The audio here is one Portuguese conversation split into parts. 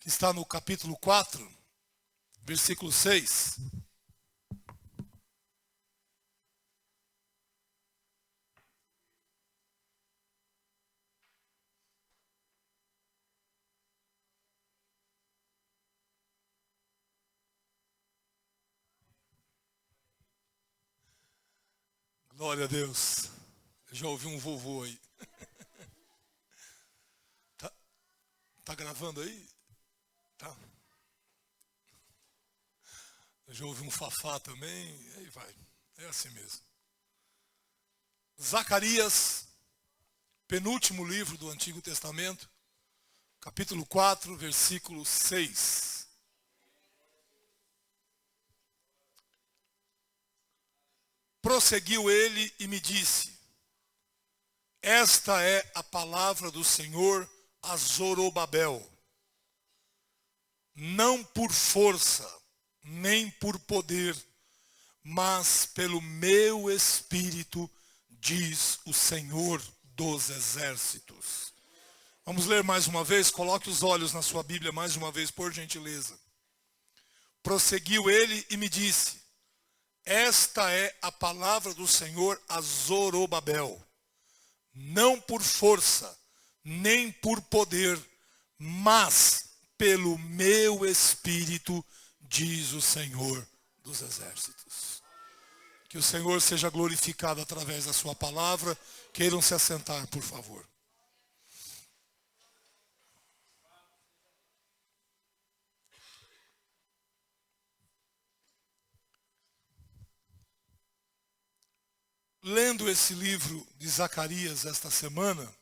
que está no capítulo 4, versículo 6. Glória a Deus. Eu já ouvi um vovô aí. Tá gravando aí? Tá. Eu já ouvi um fafá também. Aí vai. É assim mesmo. Zacarias, penúltimo livro do Antigo Testamento, capítulo 4, versículo 6. Prosseguiu ele e me disse: esta é a palavra do Senhor a Zorobabel. Não por força, nem por poder, mas pelo meu espírito, diz o Senhor dos exércitos. Vamos ler mais uma vez? Coloque os olhos na sua Bíblia mais uma vez, por gentileza. Prosseguiu ele e me disse: esta é a palavra do Senhor a Zorobabel. Não por força, nem por poder, mas pelo meu espírito, diz o Senhor dos exércitos. Que o Senhor seja glorificado através da sua palavra. Queiram se assentar, por favor. Lendo esse livro de Zacarias esta semana,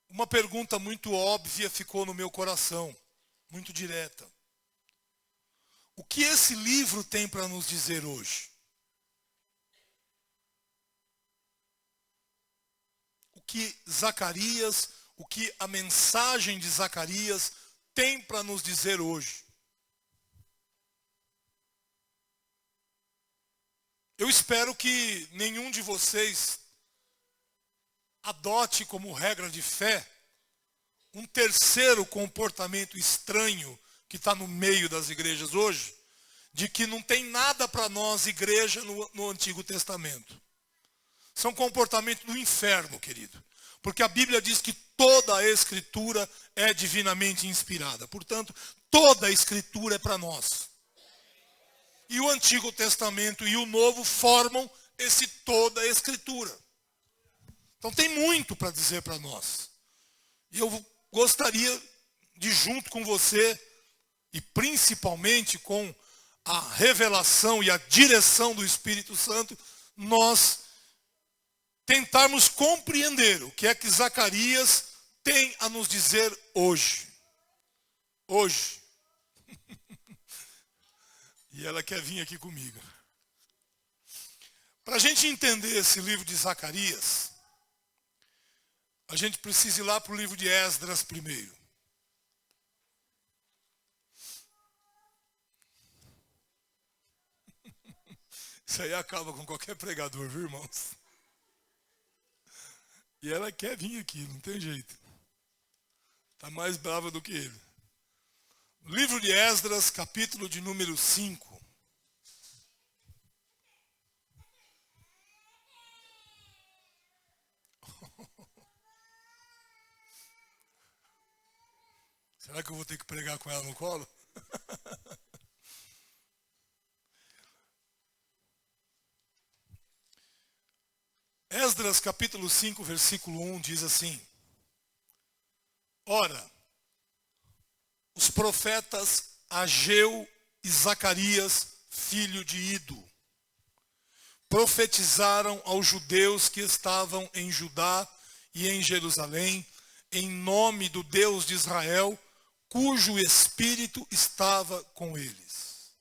uma pergunta muito óbvia ficou no meu coração, muito direta. O que esse livro tem para nos dizer hoje? O que Zacarias, o que a mensagem de Zacarias tem para nos dizer hoje? Eu espero que nenhum de vocês adote como regra de fé um terceiro comportamento estranho que está no meio das igrejas hoje, de que não tem nada para nós, igreja, no Antigo Testamento. São comportamentos do inferno, querido. Porque a Bíblia diz que toda a Escritura é divinamente inspirada. Portanto, toda a Escritura é para nós. E o Antigo Testamento e o Novo formam esse toda a Escritura. Então tem muito para dizer para nós. E eu gostaria de, junto com você, e principalmente com a revelação e a direção do Espírito Santo, nós tentarmos compreender o que é que Zacarias tem a nos dizer hoje. Hoje. E ela quer vir aqui comigo. Para a gente entender esse livro de Zacarias, a gente precisa ir lá para o livro de Esdras primeiro. Isso aí acaba com qualquer pregador, viu, irmãos? E ela quer vir aqui, não tem jeito. Está mais brava do que ele. Livro de Esdras, capítulo de número 5. Será que eu vou ter que pregar com ela no colo? Esdras capítulo 5, versículo 1 diz assim: ora, os profetas Ageu e Zacarias, filho de Ido, profetizaram aos judeus que estavam em Judá e em Jerusalém, em nome do Deus de Israel, cujo espírito estava com eles.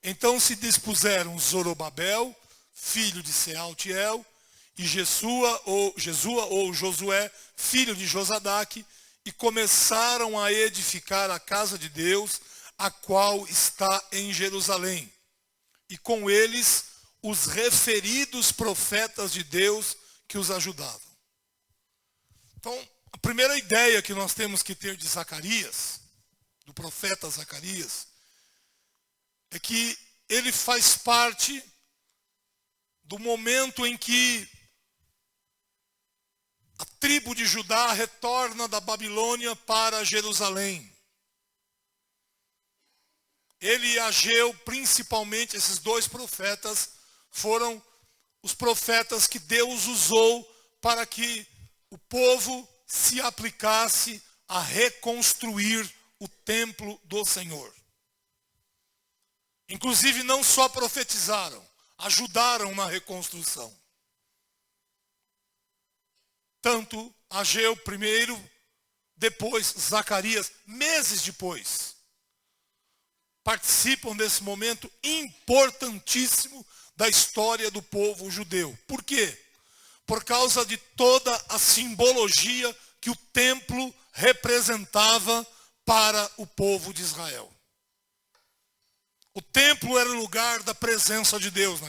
Então se dispuseram Zorobabel, filho de Sealtiel, e Jesua ou Josué, filho de Josadaque, e começaram a edificar a casa de Deus, a qual está em Jerusalém. E com eles os referidos profetas de Deus que os ajudavam. Então, A primeira ideia que nós temos que ter de Zacarias, do profeta Zacarias, é que ele faz parte do momento em que a tribo de Judá retorna da Babilônia para Jerusalém. Ele e Ageu, principalmente esses dois profetas, foram os profetas que Deus usou para que o povo se aplicasse a reconstruir o templo do Senhor. Inclusive não só profetizaram, ajudaram na reconstrução. Tanto Ageu primeiro, depois Zacarias, meses depois, participam desse momento importantíssimo da história do povo judeu. Por quê? Por causa de toda a simbologia que o templo representava para o povo de Israel. O templo era o lugar da presença de Deus,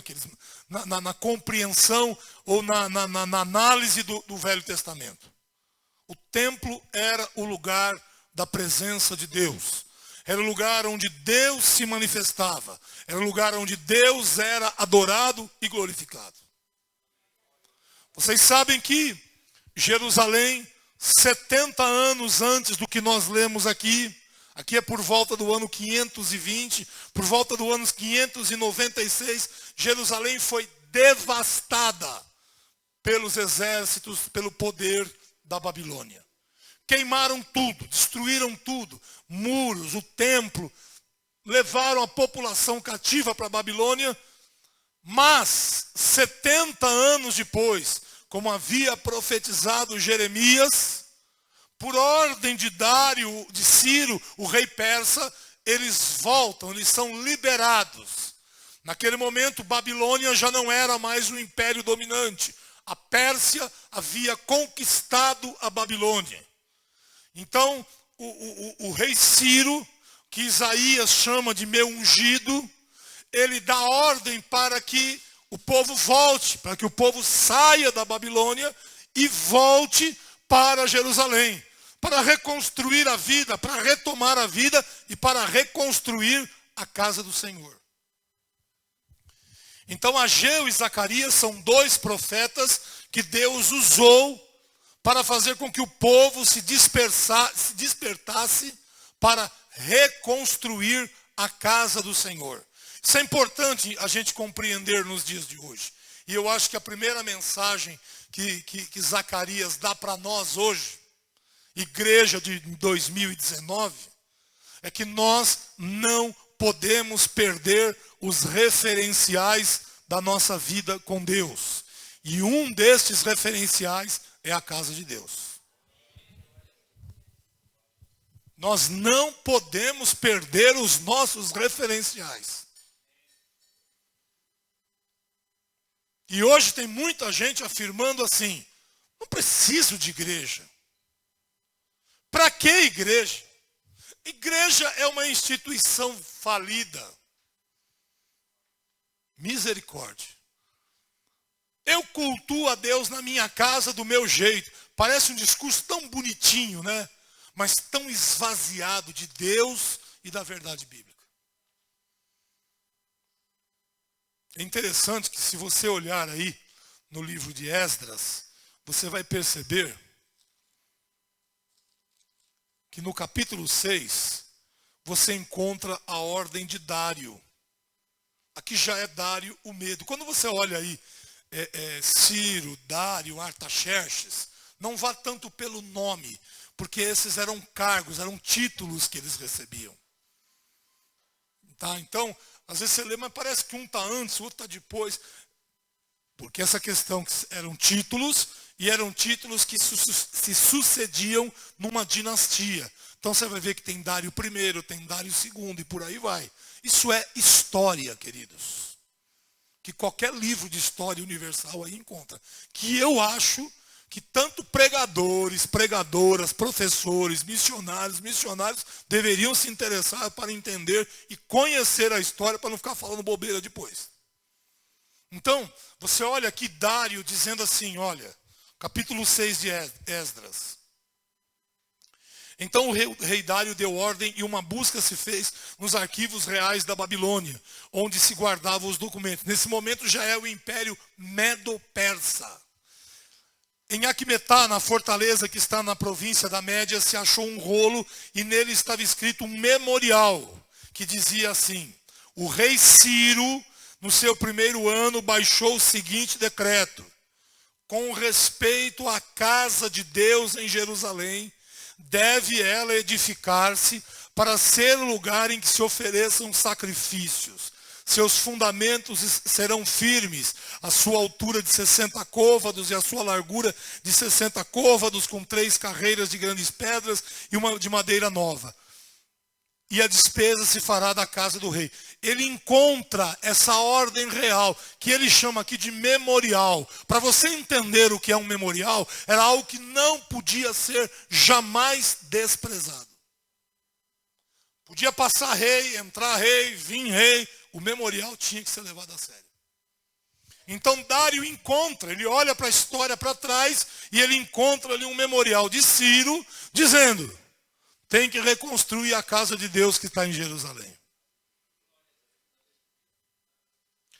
na compreensão ou na análise do Velho Testamento. O templo era o lugar da presença de Deus. Era o lugar onde Deus se manifestava. Era o lugar onde Deus era adorado e glorificado. Vocês sabem que Jerusalém, 70 anos antes do que nós lemos aqui é por volta do ano 520, por volta do ano 596, Jerusalém foi devastada pelos exércitos, pelo poder da Babilônia. Queimaram tudo, destruíram tudo, muros, o templo, levaram a população cativa para a Babilônia, mas 70 anos depois, como havia profetizado Jeremias, por ordem de Dário, de Ciro, o rei persa, eles voltam, eles são liberados. Naquele momento, Babilônia já não era mais o império dominante. A Pérsia havia conquistado a Babilônia. Então, o rei Ciro, que Isaías chama de meu ungido, ele dá ordem para que o povo volte, para que o povo saia da Babilônia e volte para Jerusalém, para reconstruir a vida, para retomar a vida e para reconstruir a casa do Senhor. Então Ageu e Zacarias são dois profetas que Deus usou para fazer com que o povo se despertasse para reconstruir a casa do Senhor. Isso é importante a gente compreender nos dias de hoje. E eu acho que a primeira mensagem que Zacarias dá para nós hoje, igreja de 2019, é que nós não podemos perder os referenciais da nossa vida com Deus. E um destes referenciais é a casa de Deus. Nós não podemos perder os nossos referenciais. E hoje tem muita gente afirmando assim: não preciso de igreja. Para que igreja? Igreja é uma instituição falida. Misericórdia. Eu cultuo a Deus na minha casa do meu jeito. Parece um discurso tão bonitinho, né? Mas tão esvaziado de Deus e da verdade bíblica. É interessante que se você olhar aí no livro de Esdras, você vai perceber que no capítulo 6, você encontra a ordem de Dário. Aqui já é Dário o Medo. Quando você olha aí, Ciro, Dário, Artaxerxes, não vá tanto pelo nome, porque esses eram cargos, eram títulos que eles recebiam. Tá? Então, às vezes você lê, mas parece que um está antes, o outro está depois. Porque essa questão eram títulos, e eram títulos que se sucediam numa dinastia. Então você vai ver que tem Dário I, tem Dário II e por aí vai. Isso é história, queridos. Que qualquer livro de história universal aí encontra. Que eu acho que tanto pregadores, pregadoras, professores, missionários deveriam se interessar para entender e conhecer a história para não ficar falando bobeira depois. Então, você olha aqui Dário dizendo assim, olha, capítulo 6 de Esdras. Então o rei Dário deu ordem e uma busca se fez nos arquivos reais da Babilônia, onde se guardavam os documentos. Nesse momento já é o Império Medo-Persa. Em Aquemetá, na fortaleza que está na província da Média, se achou um rolo e nele estava escrito um memorial que dizia assim: o rei Ciro, no seu primeiro ano, baixou o seguinte decreto: com respeito à casa de Deus em Jerusalém, deve ela edificar-se para ser o lugar em que se ofereçam sacrifícios. Seus fundamentos serão firmes, a sua altura de 60 côvados e a sua largura de 60 côvados, com 3 carreiras de grandes pedras e uma de madeira nova. E a despesa se fará da casa do rei. Ele encontra essa ordem real, que ele chama aqui de memorial. Para você entender o que é um memorial, era algo que não podia ser jamais desprezado. Podia passar rei, entrar rei, vir rei, o memorial tinha que ser levado a sério. Então Dário encontra, ele olha para a história para trás, e ele encontra ali um memorial de Ciro, dizendo: tem que reconstruir a casa de Deus que está em Jerusalém.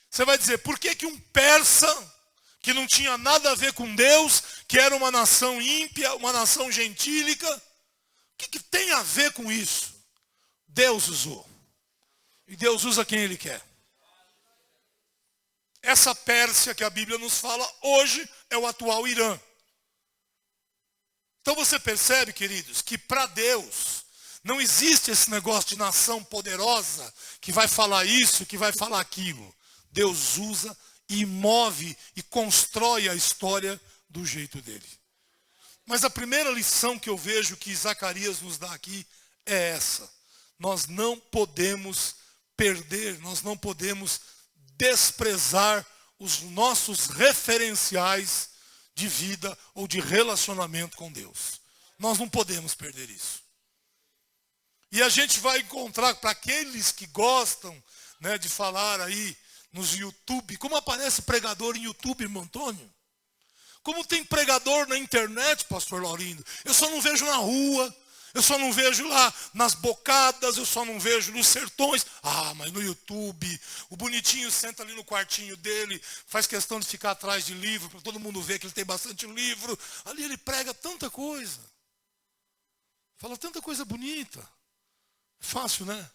Você vai dizer, por que um persa, que não tinha nada a ver com Deus, que era uma nação ímpia, uma nação gentílica, o que tem a ver com isso? Deus usou. E Deus usa quem Ele quer. Essa Pérsia que a Bíblia nos fala hoje é o atual Irã. Então você percebe, queridos, que para Deus não existe esse negócio de nação poderosa que vai falar isso, que vai falar aquilo. Deus usa e move e constrói a história do jeito dele. Mas a primeira lição que eu vejo que Zacarias nos dá aqui é essa: nós não podemos perder, nós não podemos desprezar os nossos referenciais de vida ou de relacionamento com Deus. Nós não podemos perder isso. E a gente vai encontrar, para aqueles que gostam, né, de falar aí nos YouTube, como aparece pregador em YouTube, irmão Antônio? Como tem pregador na internet, pastor Laurindo? Eu só não vejo na rua, eu só não vejo lá nas bocadas, eu só não vejo nos sertões. Ah, mas no YouTube, o bonitinho senta ali no quartinho dele, faz questão de ficar atrás de livro, para todo mundo ver que ele tem bastante livro. Ali ele prega tanta coisa. Fala tanta coisa bonita. Fácil, né?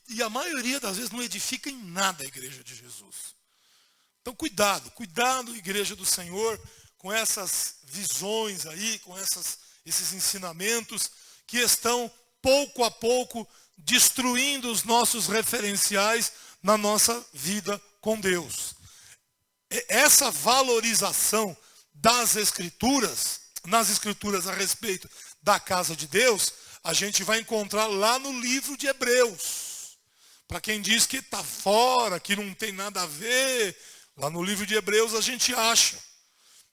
E a maioria das vezes não edifica em nada a igreja de Jesus. Então cuidado, igreja do Senhor, com essas visões aí, com esses ensinamentos que estão, pouco a pouco, destruindo os nossos referenciais na nossa vida com Deus. Essa valorização das Escrituras, nas Escrituras a respeito da casa de Deus, a gente vai encontrar lá no livro de Hebreus. Para quem diz que está fora, que não tem nada a ver, lá no livro de Hebreus a gente acha.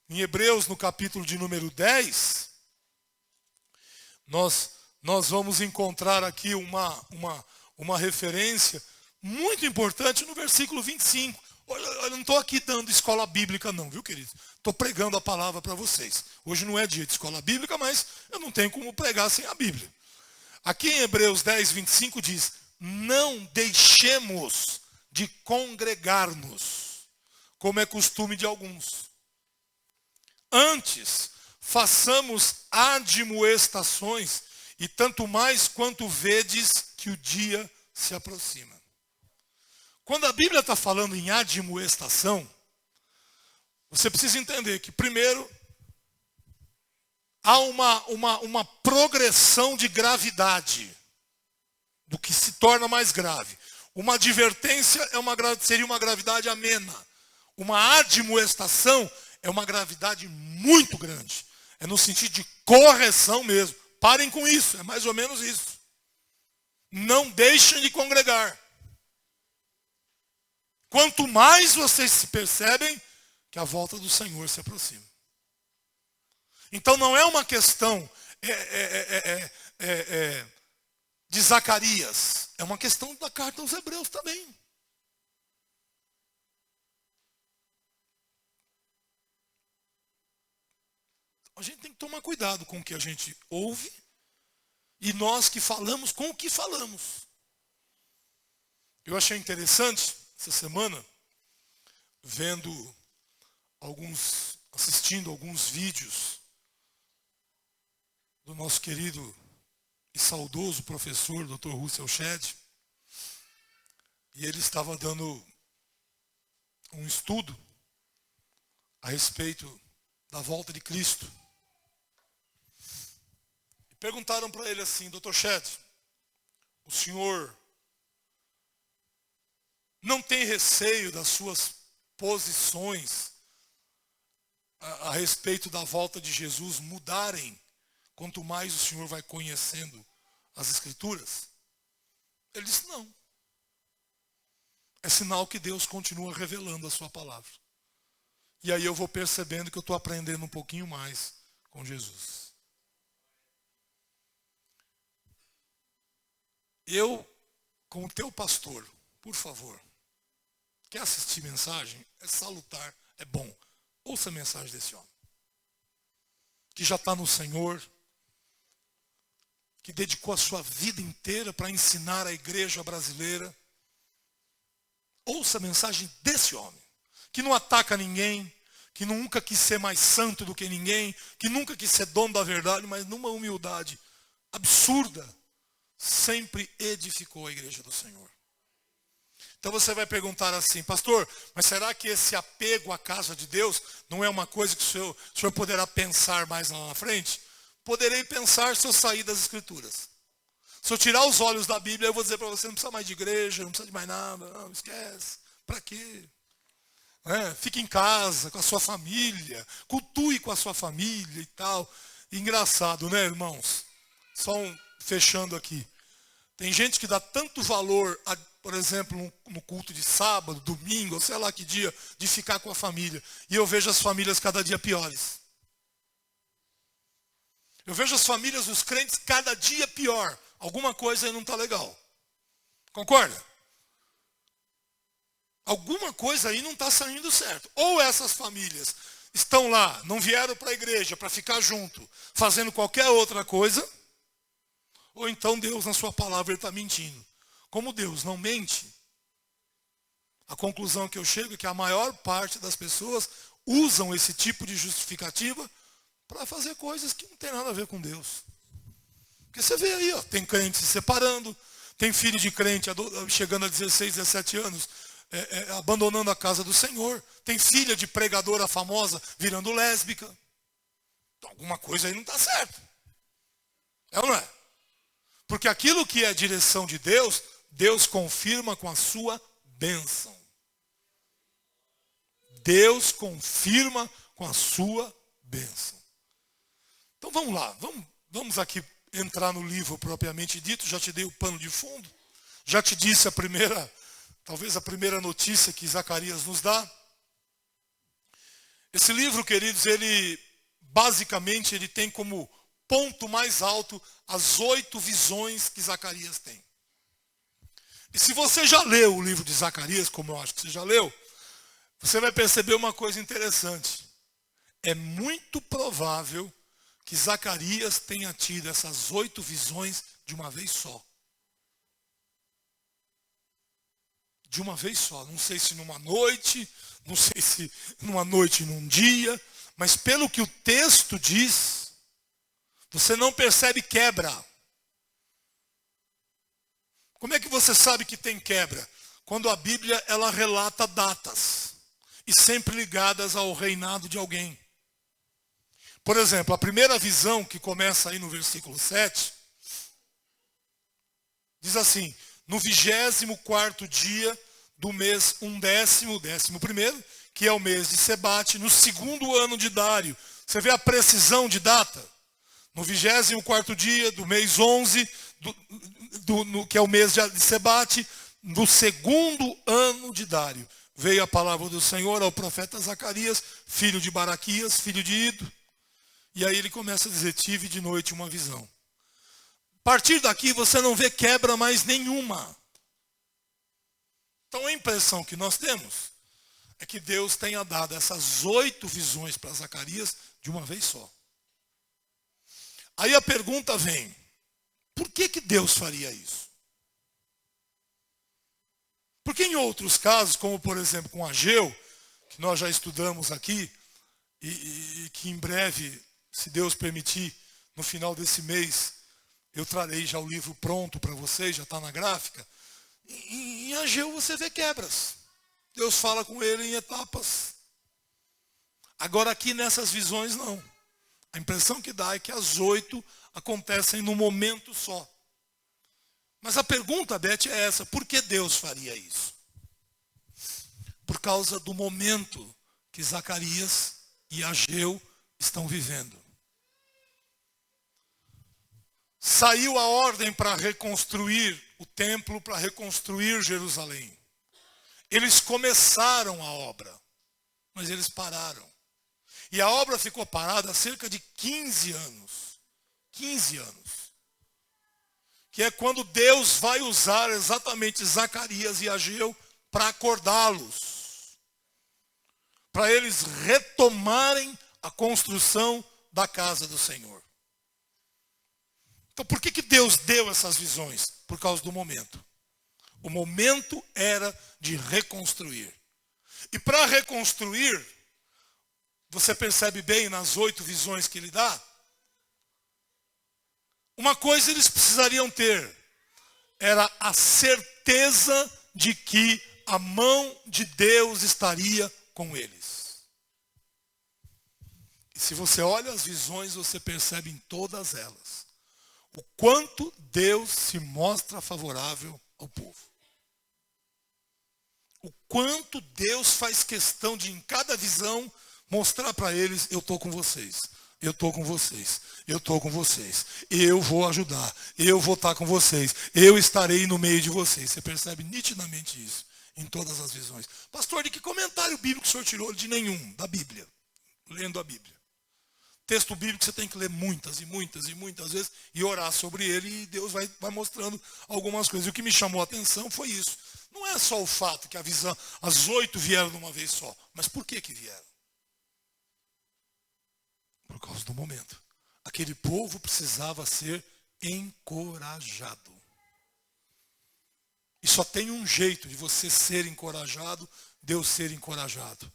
Em Hebreus, no capítulo de número 10, nós vamos encontrar aqui uma referência muito importante no versículo 25. Eu não estou aqui dando escola bíblica não, viu, querido? Estou pregando a palavra para vocês. Hoje não é dia de escola bíblica, mas eu não tenho como pregar sem a Bíblia. Aqui em Hebreus 10, 25 diz: não deixemos de congregar-nos, como é costume de alguns. Antes, façamos admoestações, e tanto mais quanto vedes que o dia se aproxima. Quando a Bíblia está falando em admoestação, você precisa entender que, primeiro, há uma progressão de gravidade, do que se torna mais grave. Uma advertência seria uma gravidade amena. Uma admoestação é uma gravidade muito grande. É no sentido de correção mesmo. Parem com isso, é mais ou menos isso. Não deixem de congregar. Quanto mais vocês se percebem que a volta do Senhor se aproxima. Então não é uma questão de Zacarias, é uma questão da carta aos Hebreus também. A gente tem que tomar cuidado com o que a gente ouve E nós que falamos com o que falamos. Eu achei interessante, essa semana, assistindo alguns vídeos do nosso querido e saudoso professor, Dr. Russell Shedd, e ele estava dando um estudo a respeito da volta de Cristo. E perguntaram para ele assim: Dr. Shedd, o senhor não tem receio das suas posições a respeito da volta de Jesus mudarem, quanto mais o senhor vai conhecendo as Escrituras? Ele disse: não. É sinal que Deus continua revelando a sua palavra. E aí eu vou percebendo que eu estou aprendendo um pouquinho mais com Jesus. Eu, como teu pastor, por favor, quer assistir mensagem? É salutar, é bom. Ouça a mensagem desse homem, que já está no Senhor, que dedicou a sua vida inteira para ensinar a igreja brasileira. Ouça a mensagem desse homem, que não ataca ninguém, que nunca quis ser mais santo do que ninguém, que nunca quis ser dono da verdade, mas numa humildade absurda, sempre edificou a igreja do Senhor. Então você vai perguntar assim: pastor, mas será que esse apego à casa de Deus não é uma coisa que o senhor poderá pensar mais lá na frente? Poderei pensar se eu sair das Escrituras. Se eu tirar os olhos da Bíblia, eu vou dizer para você: não precisa mais de igreja, não precisa de mais nada, não, esquece. Para quê? Fique em casa, com a sua família, cultue com a sua família e tal. Engraçado, né, irmãos? Fechando aqui. Tem gente que dá tanto valor, por exemplo, no culto de sábado, domingo, ou sei lá que dia, de ficar com a família. E eu vejo as famílias cada dia piores. Eu vejo as famílias dos crentes cada dia pior. Alguma coisa aí não está legal. Concorda? Alguma coisa aí não está saindo certo. Ou essas famílias estão lá, não vieram para a igreja para ficar junto, fazendo qualquer outra coisa, ou então Deus, na sua palavra, está mentindo. Como Deus não mente, a conclusão que eu chego é que a maior parte das pessoas usam esse tipo de justificativa para fazer coisas que não tem nada a ver com Deus. Porque você vê aí, tem crente se separando, tem filho de crente chegando a 16, 17 anos, abandonando a casa do Senhor, tem filha de pregadora famosa virando lésbica. Então, alguma coisa aí não está certo. É ou não é? Porque aquilo que é a direção de Deus, Deus confirma com a sua bênção. Deus confirma com a sua bênção. Então vamos lá, vamos aqui entrar no livro propriamente dito. Já te dei o pano de fundo, já te disse talvez a primeira notícia que Zacarias nos dá. Esse livro, queridos, basicamente ele tem como ponto mais alto as 8 visões que Zacarias tem. E se você já leu o livro de Zacarias, como eu acho que você já leu, você vai perceber uma coisa interessante. É muito provável que Zacarias tenha tido essas 8 visões de uma vez só. De uma vez só. Não sei se numa noite, não sei se numa noite e num dia, mas pelo que o texto diz, você não percebe quebra. Como é que você sabe que tem quebra? Quando a Bíblia ela relata datas, e sempre ligadas ao reinado de alguém. Por exemplo, a primeira visão, que começa aí no versículo 7, diz assim: no 24º dia do mês 11º, que é o mês de Sebate, no 2º ano de Dário. Você vê a precisão de data? No 24º dia do mês 11, que é o mês de Sebate, no 2º ano de Dário, veio a palavra do Senhor ao profeta Zacarias, filho de Baraquias, filho de Ido. E aí ele começa a dizer: tive de noite uma visão. A partir daqui você não vê quebra mais nenhuma. Então a impressão que nós temos é que Deus tenha dado essas 8 visões para Zacarias de uma vez só. Aí a pergunta vem: que Deus faria isso? Porque em outros casos, como por exemplo com Ageu, que nós já estudamos aqui, e que em breve, se Deus permitir, no final desse mês, eu trarei já o livro pronto para vocês, já está na gráfica. Em Ageu você vê quebras. Deus fala com ele em etapas. Agora aqui nessas visões não. A impressão que dá é que as 8 acontecem num momento só. Mas a pergunta, Beth, é essa: por que Deus faria isso? Por causa do momento que Zacarias e Ageu estão vivendo. Saiu a ordem para reconstruir o templo, para reconstruir Jerusalém. Eles começaram a obra, mas eles pararam. E a obra ficou parada há cerca de 15 anos. 15 anos. Que é quando Deus vai usar exatamente Zacarias e Ageu para acordá-los. Para eles retomarem a construção da casa do Senhor. Então por que Deus deu essas visões? Por causa do momento. O momento era de reconstruir. E para reconstruir, você percebe bem nas 8 visões que ele dá, uma coisa eles precisariam ter, era a certeza de que a mão de Deus estaria com eles. E se você olha as visões, você percebe em todas elas o quanto Deus se mostra favorável ao povo. O quanto Deus faz questão de, em cada visão, mostrar para eles: eu estou com vocês, eu estou com vocês, eu estou com vocês, eu vou ajudar, eu vou estar com vocês, eu estarei no meio de vocês. Você percebe nitidamente isso em todas as visões. Pastor, de que comentário bíblico o senhor tirou? De nenhum, da Bíblia, lendo a Bíblia. Texto bíblico você tem que ler muitas e muitas e muitas vezes e orar sobre ele, e Deus vai mostrando algumas coisas. E o que me chamou a atenção foi isso. Não é só o fato que a visão, as 8 vieram de uma vez só, mas por que vieram? Por causa do momento. Aquele povo precisava ser encorajado. E só tem um jeito de você ser encorajado, Deus ser encorajado.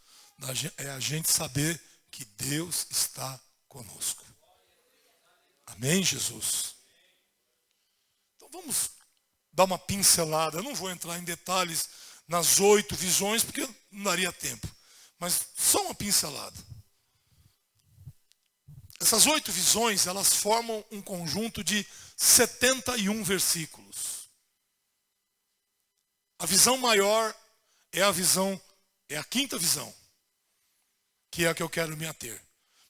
É a gente saber que Deus está conosco. Amém, Jesus? Então vamos dar uma pincelada. Eu não vou entrar em detalhes nas 8 visões, porque não daria tempo. Mas só uma pincelada. Essas 8 visões, elas formam um conjunto de 71 versículos. A visão maior é a 5ª visão, que é a que eu quero me ater.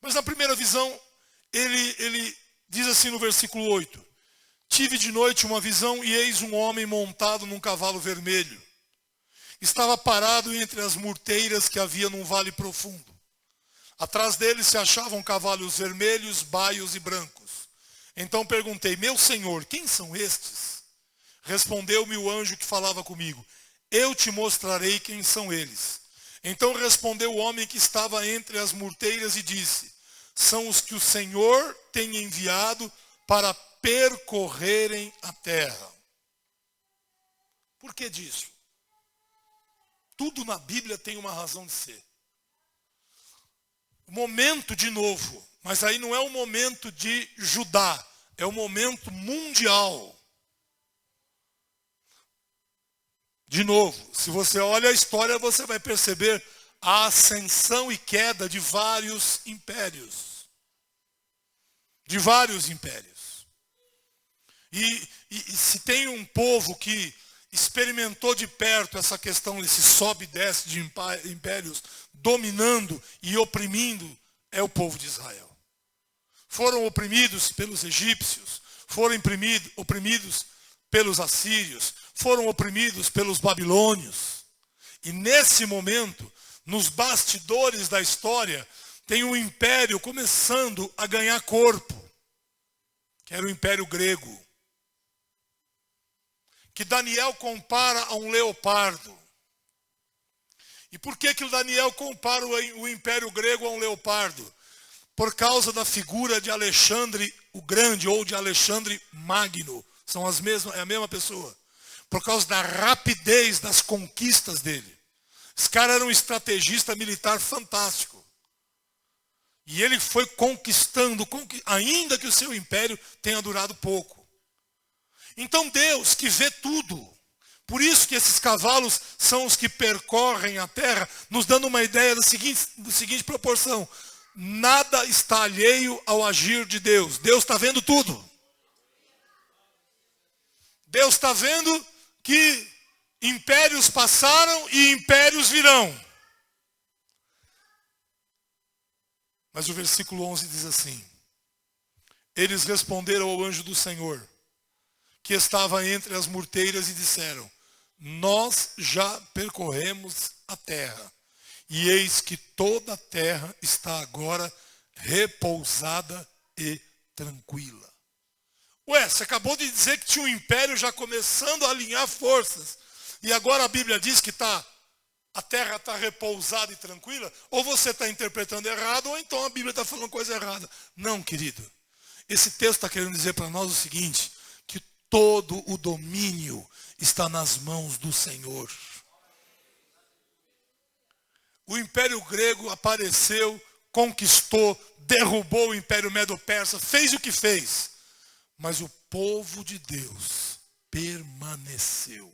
Mas na primeira visão, ele diz assim no versículo 8: tive de noite uma visão e eis um homem montado num cavalo vermelho. Estava parado entre as murteiras que havia num vale profundo. Atrás dele se achavam cavalos vermelhos, baios e brancos. Então perguntei: meu senhor, quem são estes? Respondeu-me o anjo que falava comigo: eu te mostrarei quem são eles. Então respondeu o homem que estava entre as murteiras e disse: são os que o Senhor tem enviado para percorrerem a terra. Por que disso? Tudo na Bíblia tem uma razão de ser. O momento, de novo, mas aí não é o momento de Judá, é o momento mundial. De novo, se você olha a história, você vai perceber a ascensão e queda de vários impérios. De vários impérios. E se tem um povo que experimentou de perto essa questão desse sobe e desce de impérios dominando e oprimindo, é o povo de Israel. Foram oprimidos pelos egípcios, foram oprimidos pelos assírios, foram oprimidos pelos babilônios. E nesse momento, nos bastidores da história, tem um império começando a ganhar corpo, que era o Império Grego, que Daniel compara a um leopardo. E por que o Daniel compara o Império Grego a um leopardo? Por causa da figura de Alexandre o Grande, ou de Alexandre Magno, São as mesmas, é a mesma pessoa. Por causa da rapidez das conquistas dele. Esse cara era um estrategista militar fantástico. E ele foi conquistando, ainda que o seu império tenha durado pouco. Então Deus, que vê tudo, por isso que esses cavalos são os que percorrem a terra, nos dando uma ideia da seguinte proporção. Nada está alheio ao agir de Deus. Deus está vendo tudo. Deus está vendo que impérios passaram e impérios virão. Mas o versículo 11 diz assim: eles responderam ao anjo do Senhor, que estava entre as murteiras, e disseram: nós já percorremos a terra, e eis que toda a terra está agora repousada e tranquila. Ué, você acabou de dizer que tinha um império já começando a alinhar forças, e agora a Bíblia diz que a terra está repousada e tranquila? Ou você está interpretando errado, ou então a Bíblia está falando coisa errada. Não, querido. Esse texto está querendo dizer para nós o seguinte: que todo o domínio está nas mãos do Senhor. O Império Grego apareceu, conquistou, derrubou o Império Medo-Persa, fez o que fez. Mas o povo de Deus permaneceu.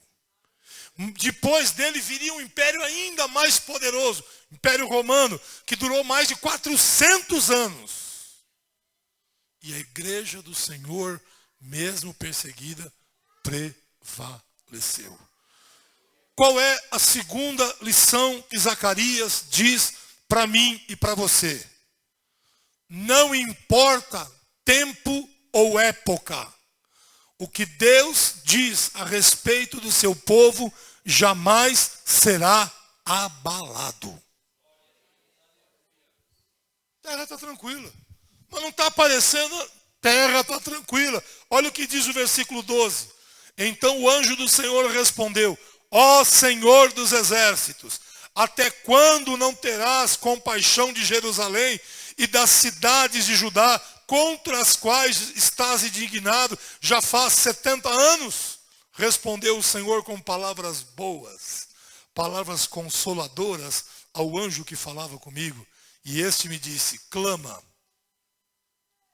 Depois dele viria um império ainda mais poderoso, Império Romano, que durou mais de 400 anos. E a igreja do Senhor, mesmo perseguida, prevaleceu. Qual é a segunda lição que Zacarias diz para mim e para você? Não importa tempo ou época, o que Deus diz a respeito do seu povo jamais será abalado. A terra está tranquila. Mas não está aparecendo, terra está tranquila. Olha o que diz o versículo 12. Então o anjo do Senhor respondeu: ó Senhor dos exércitos, até quando não terás compaixão de Jerusalém e das cidades de Judá, contra as quais estás indignado já faz 70 anos? Respondeu o Senhor com palavras boas, palavras consoladoras ao anjo que falava comigo. E este me disse: clama.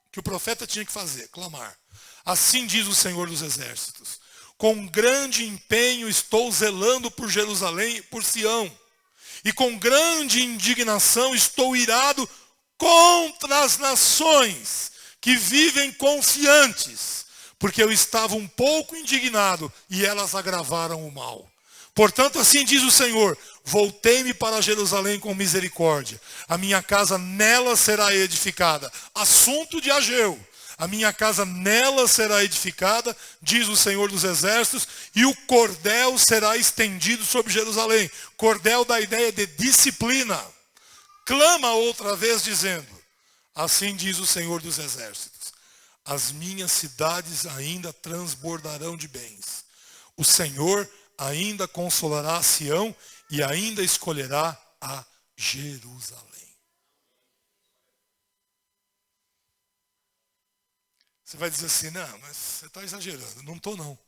O que o profeta tinha que fazer? Clamar. Assim diz o Senhor dos exércitos: com grande empenho estou zelando por Jerusalém e por Sião, e com grande indignação estou irado contra as nações que vivem confiantes, porque eu estava um pouco indignado e elas agravaram o mal. Portanto, assim diz o Senhor: voltei-me para Jerusalém com misericórdia, a minha casa nela será edificada. Assunto de Ageu. A minha casa nela será edificada, diz o Senhor dos exércitos, e o cordel será estendido sobre Jerusalém. Cordel dá a ideia de disciplina. Clama outra vez dizendo: assim diz o Senhor dos exércitos: as minhas cidades ainda transbordarão de bens. O Senhor ainda consolará Sião e ainda escolherá a Jerusalém. Você vai dizer assim: não, mas você está exagerando. Não estou não.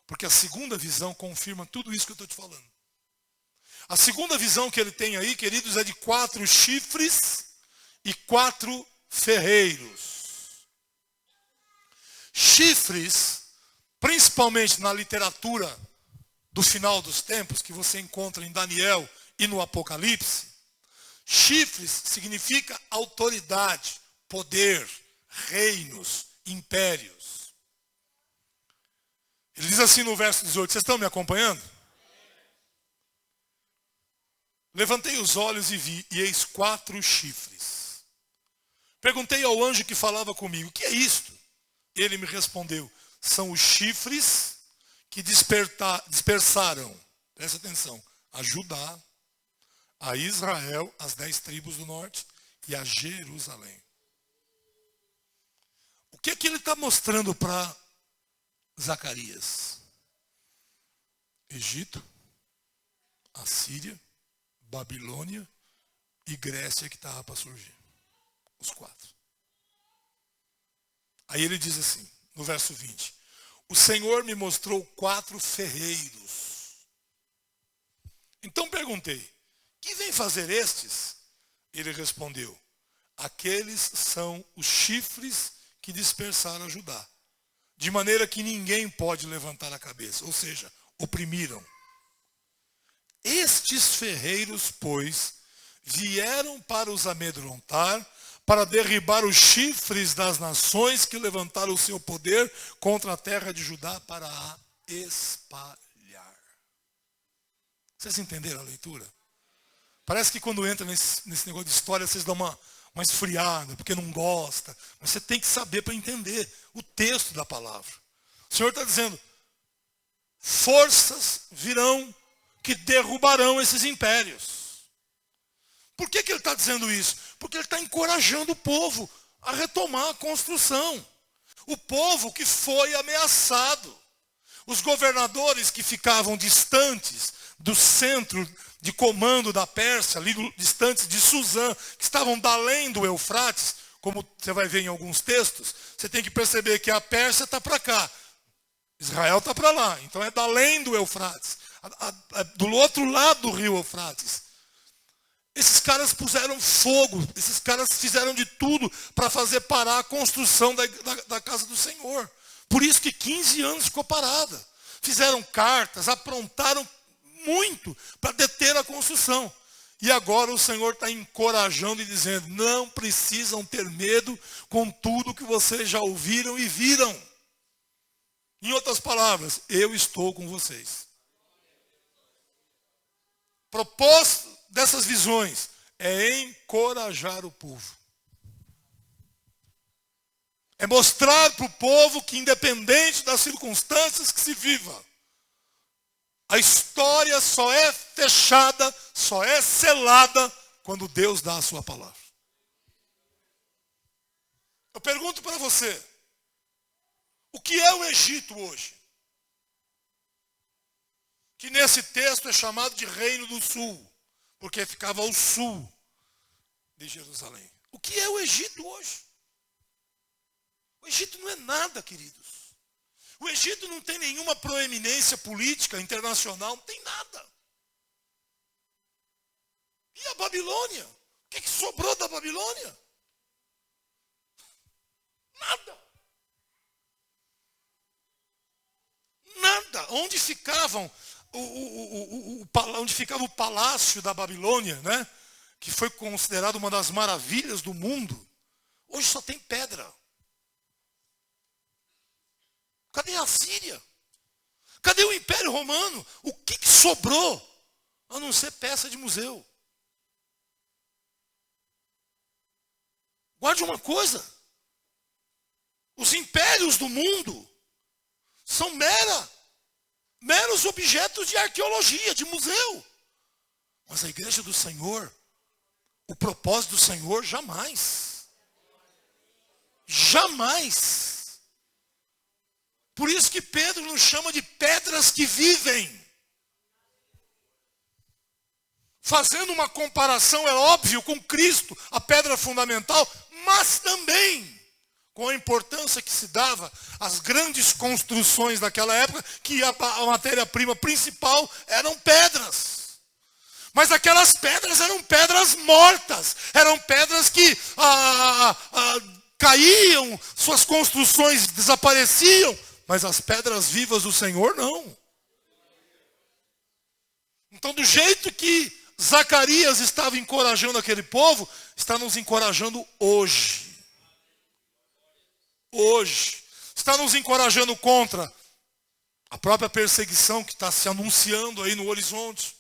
Porque a segunda visão confirma tudo isso que eu estou te falando. A segunda visão que ele tem aí, queridos, é de 4 chifres e 4 ferreiros. Chifres, principalmente na literatura do final dos tempos, que você encontra em Daniel e no Apocalipse, chifres significa autoridade, poder, reinos, impérios. Ele diz assim no verso 18, vocês estão me acompanhando? Levantei os olhos e vi, e eis 4 chifres. Perguntei ao anjo que falava comigo: o que é isto? Ele me respondeu: são os chifres que dispersaram, presta atenção, a Judá, a Israel, as 10 tribos do norte e a Jerusalém. O que é que ele está mostrando para Zacarias? Egito, Assíria, Babilônia e Grécia que estava para surgir. Os 4. Aí ele diz assim, no verso 20: o Senhor me mostrou 4 ferreiros. Então perguntei, que vem fazer estes? Ele respondeu, aqueles são os chifres que dispersaram Judá, de maneira que ninguém pode levantar a cabeça, ou seja, oprimiram. Estes ferreiros, pois, vieram para os amedrontar, para derribar os chifres das nações que levantaram o seu poder contra a terra de Judá para a espalhar. Vocês entenderam a leitura? Parece que quando entra nesse negócio de história, vocês dão uma esfriada, porque não gosta. Mas você tem que saber para entender o texto da palavra. O Senhor está dizendo, forças virão que derrubarão esses impérios. Por que ele está dizendo isso? Porque ele está encorajando o povo a retomar a construção. O povo que foi ameaçado. Os governadores que ficavam distantes do centro de comando da Pérsia, ali distantes de Suzã, que estavam além do Eufrates, como você vai ver em alguns textos, você tem que perceber que a Pérsia está para cá, Israel está para lá, então é além do Eufrates, do outro lado do rio Eufrates. Esses caras puseram fogo, esses caras fizeram de tudo para fazer parar a construção da casa do Senhor. Por isso que 15 anos ficou parada. Fizeram cartas, aprontaram muito para deter a construção. E agora o Senhor está encorajando e dizendo, não precisam ter medo com tudo que vocês já ouviram e viram. Em outras palavras, eu estou com vocês. Propósito dessas visões é encorajar o povo. É mostrar para o povo que independente das circunstâncias que se viva, a história só é fechada, só é selada quando Deus dá a sua palavra. Eu pergunto para você, o que é o Egito hoje? Que nesse texto é chamado de Reino do Sul, porque ficava ao sul de Jerusalém. O que é o Egito hoje? O Egito não é nada, queridos. O Egito não tem nenhuma proeminência política internacional, não tem nada. E a Babilônia? O que sobrou da Babilônia? Nada. Nada. Onde ficavam onde ficava o palácio da Babilônia, né? Que foi considerado uma das maravilhas do mundo, hoje só tem pedra. Cadê a Síria? Cadê o Império Romano? O que sobrou a não ser peça de museu? Guarde uma coisa, os impérios do mundo são meros objetos de arqueologia, de museu. Mas a igreja do Senhor, o propósito do Senhor, jamais. Jamais. Por isso que Pedro nos chama de pedras que vivem. Fazendo uma comparação, é óbvio, com Cristo, a pedra fundamental, mas também com a importância que se dava às grandes construções daquela época, que a matéria-prima principal eram pedras. Mas aquelas pedras eram pedras mortas, eram pedras que caíam, suas construções desapareciam, mas as pedras vivas do Senhor não. Então, do jeito que Zacarias estava encorajando aquele povo, está nos encorajando hoje. Hoje. Está nos encorajando contra a própria perseguição que está se anunciando aí no horizonte.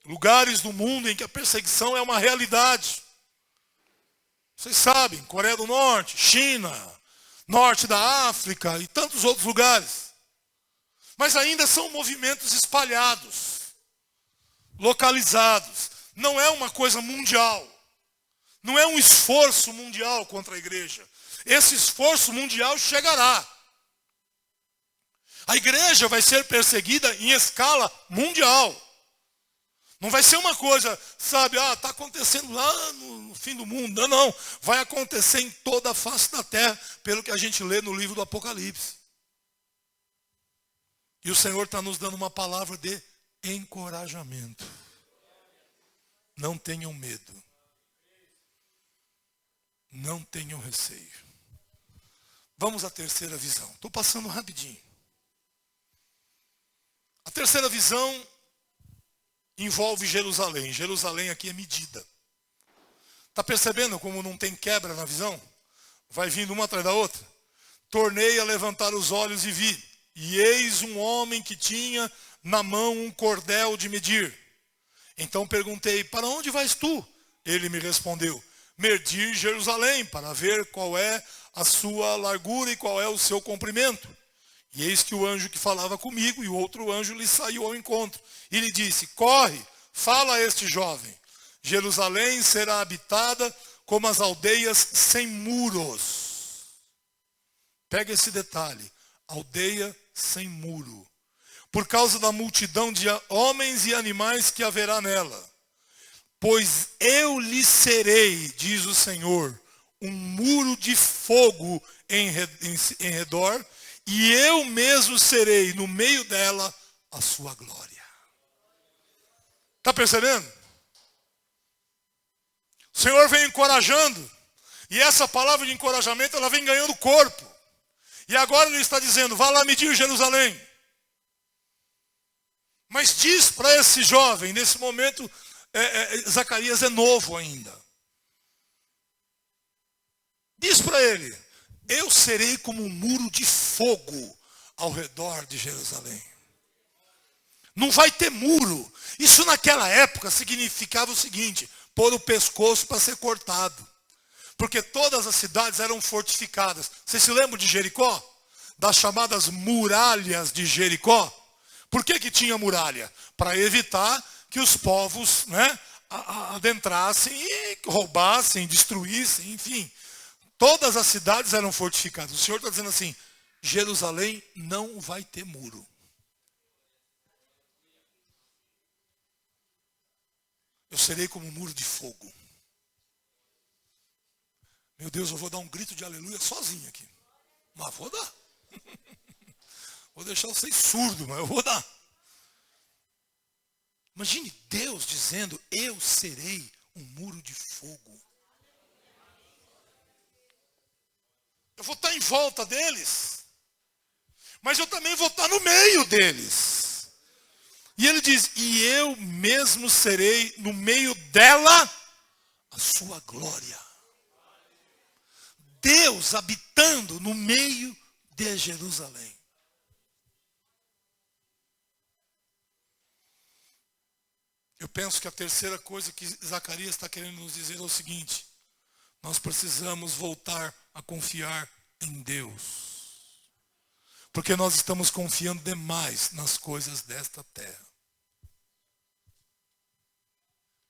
Lugares do mundo em que a perseguição é uma realidade. Vocês sabem, Coreia do Norte, China, norte da África e tantos outros lugares. Mas ainda são movimentos espalhados, localizados. Não é uma coisa mundial. Não é um esforço mundial contra a igreja. Esse esforço mundial chegará. A igreja vai ser perseguida em escala mundial. Não vai ser uma coisa, sabe, está acontecendo lá no fim do mundo. Não, não. Vai acontecer em toda a face da terra, pelo que a gente lê no livro do Apocalipse. E o Senhor está nos dando uma palavra de encorajamento. Não tenham medo. Não tenham receio. Vamos à terceira visão. Estou passando rapidinho. A terceira visão envolve Jerusalém. Jerusalém aqui é medida. Está percebendo como não tem quebra na visão? Vai vindo uma atrás da outra. Tornei a levantar os olhos e vi. E eis um homem que tinha na mão um cordel de medir. Então perguntei, para onde vais tu? Ele me respondeu, medir Jerusalém, para ver qual é a sua largura e qual é o seu comprimento. E eis que o anjo que falava comigo e o outro anjo lhe saiu ao encontro. E lhe disse, corre, fala a este jovem. Jerusalém será habitada como as aldeias sem muros. Pega esse detalhe, aldeia sem muro. Por causa da multidão de homens e animais que haverá nela. Pois eu lhe serei, diz o Senhor, um muro de fogo em redor, e eu mesmo serei no meio dela a sua glória. Está percebendo? O Senhor vem encorajando, e essa palavra de encorajamento, ela vem ganhando corpo. E agora ele está dizendo, vá lá medir Jerusalém. Mas diz para esse jovem, nesse momento, Zacarias é novo ainda. Diz para ele, eu serei como um muro de fogo ao redor de Jerusalém. Não vai ter muro. Isso naquela época significava o seguinte, pôr o pescoço para ser cortado. Porque todas as cidades eram fortificadas. Vocês se lembram de Jericó? Das chamadas muralhas de Jericó? Por que tinha muralha? Para evitar que os povos, adentrassem e roubassem, destruíssem, enfim. Todas as cidades eram fortificadas. O Senhor está dizendo assim, Jerusalém não vai ter muro. Eu serei como um muro de fogo. Meu Deus, eu vou dar um grito de aleluia sozinho aqui. Mas vou dar. Vou deixar vocês surdos, mas eu vou dar. Imagine Deus dizendo, eu serei um muro de fogo. Eu vou estar em volta deles, mas eu também vou estar no meio deles. E ele diz, e eu mesmo serei no meio dela a sua glória. Deus habitando no meio de Jerusalém. Eu penso que a terceira coisa que Zacarias está querendo nos dizer é o seguinte, nós precisamos voltar a confiar em Deus. Porque nós estamos confiando demais nas coisas desta terra.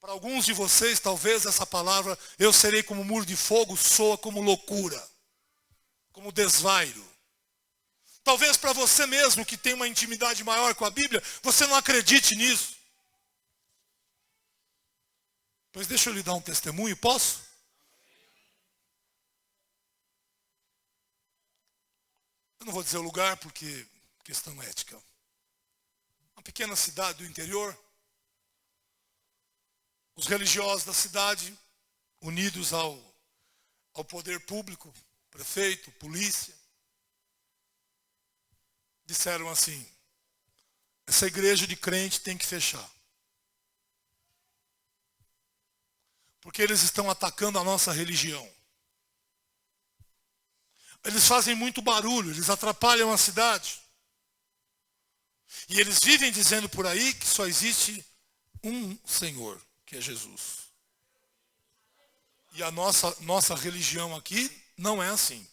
Para alguns de vocês, talvez essa palavra, eu serei como um muro de fogo, soa como loucura, como desvairo. Talvez para você mesmo, que tem uma intimidade maior com a Bíblia, você não acredite nisso. Pois deixa eu lhe dar um testemunho, posso? Eu não vou dizer o lugar, porque questão ética. Uma pequena cidade do interior. Os religiosos da cidade, unidos ao poder público, prefeito, polícia, disseram assim, essa igreja de crente tem que fechar. Porque eles estão atacando a nossa religião. Eles fazem muito barulho, eles atrapalham a cidade. E eles vivem dizendo por aí que só existe um Senhor, que é Jesus. E a nossa religião aqui não é assim.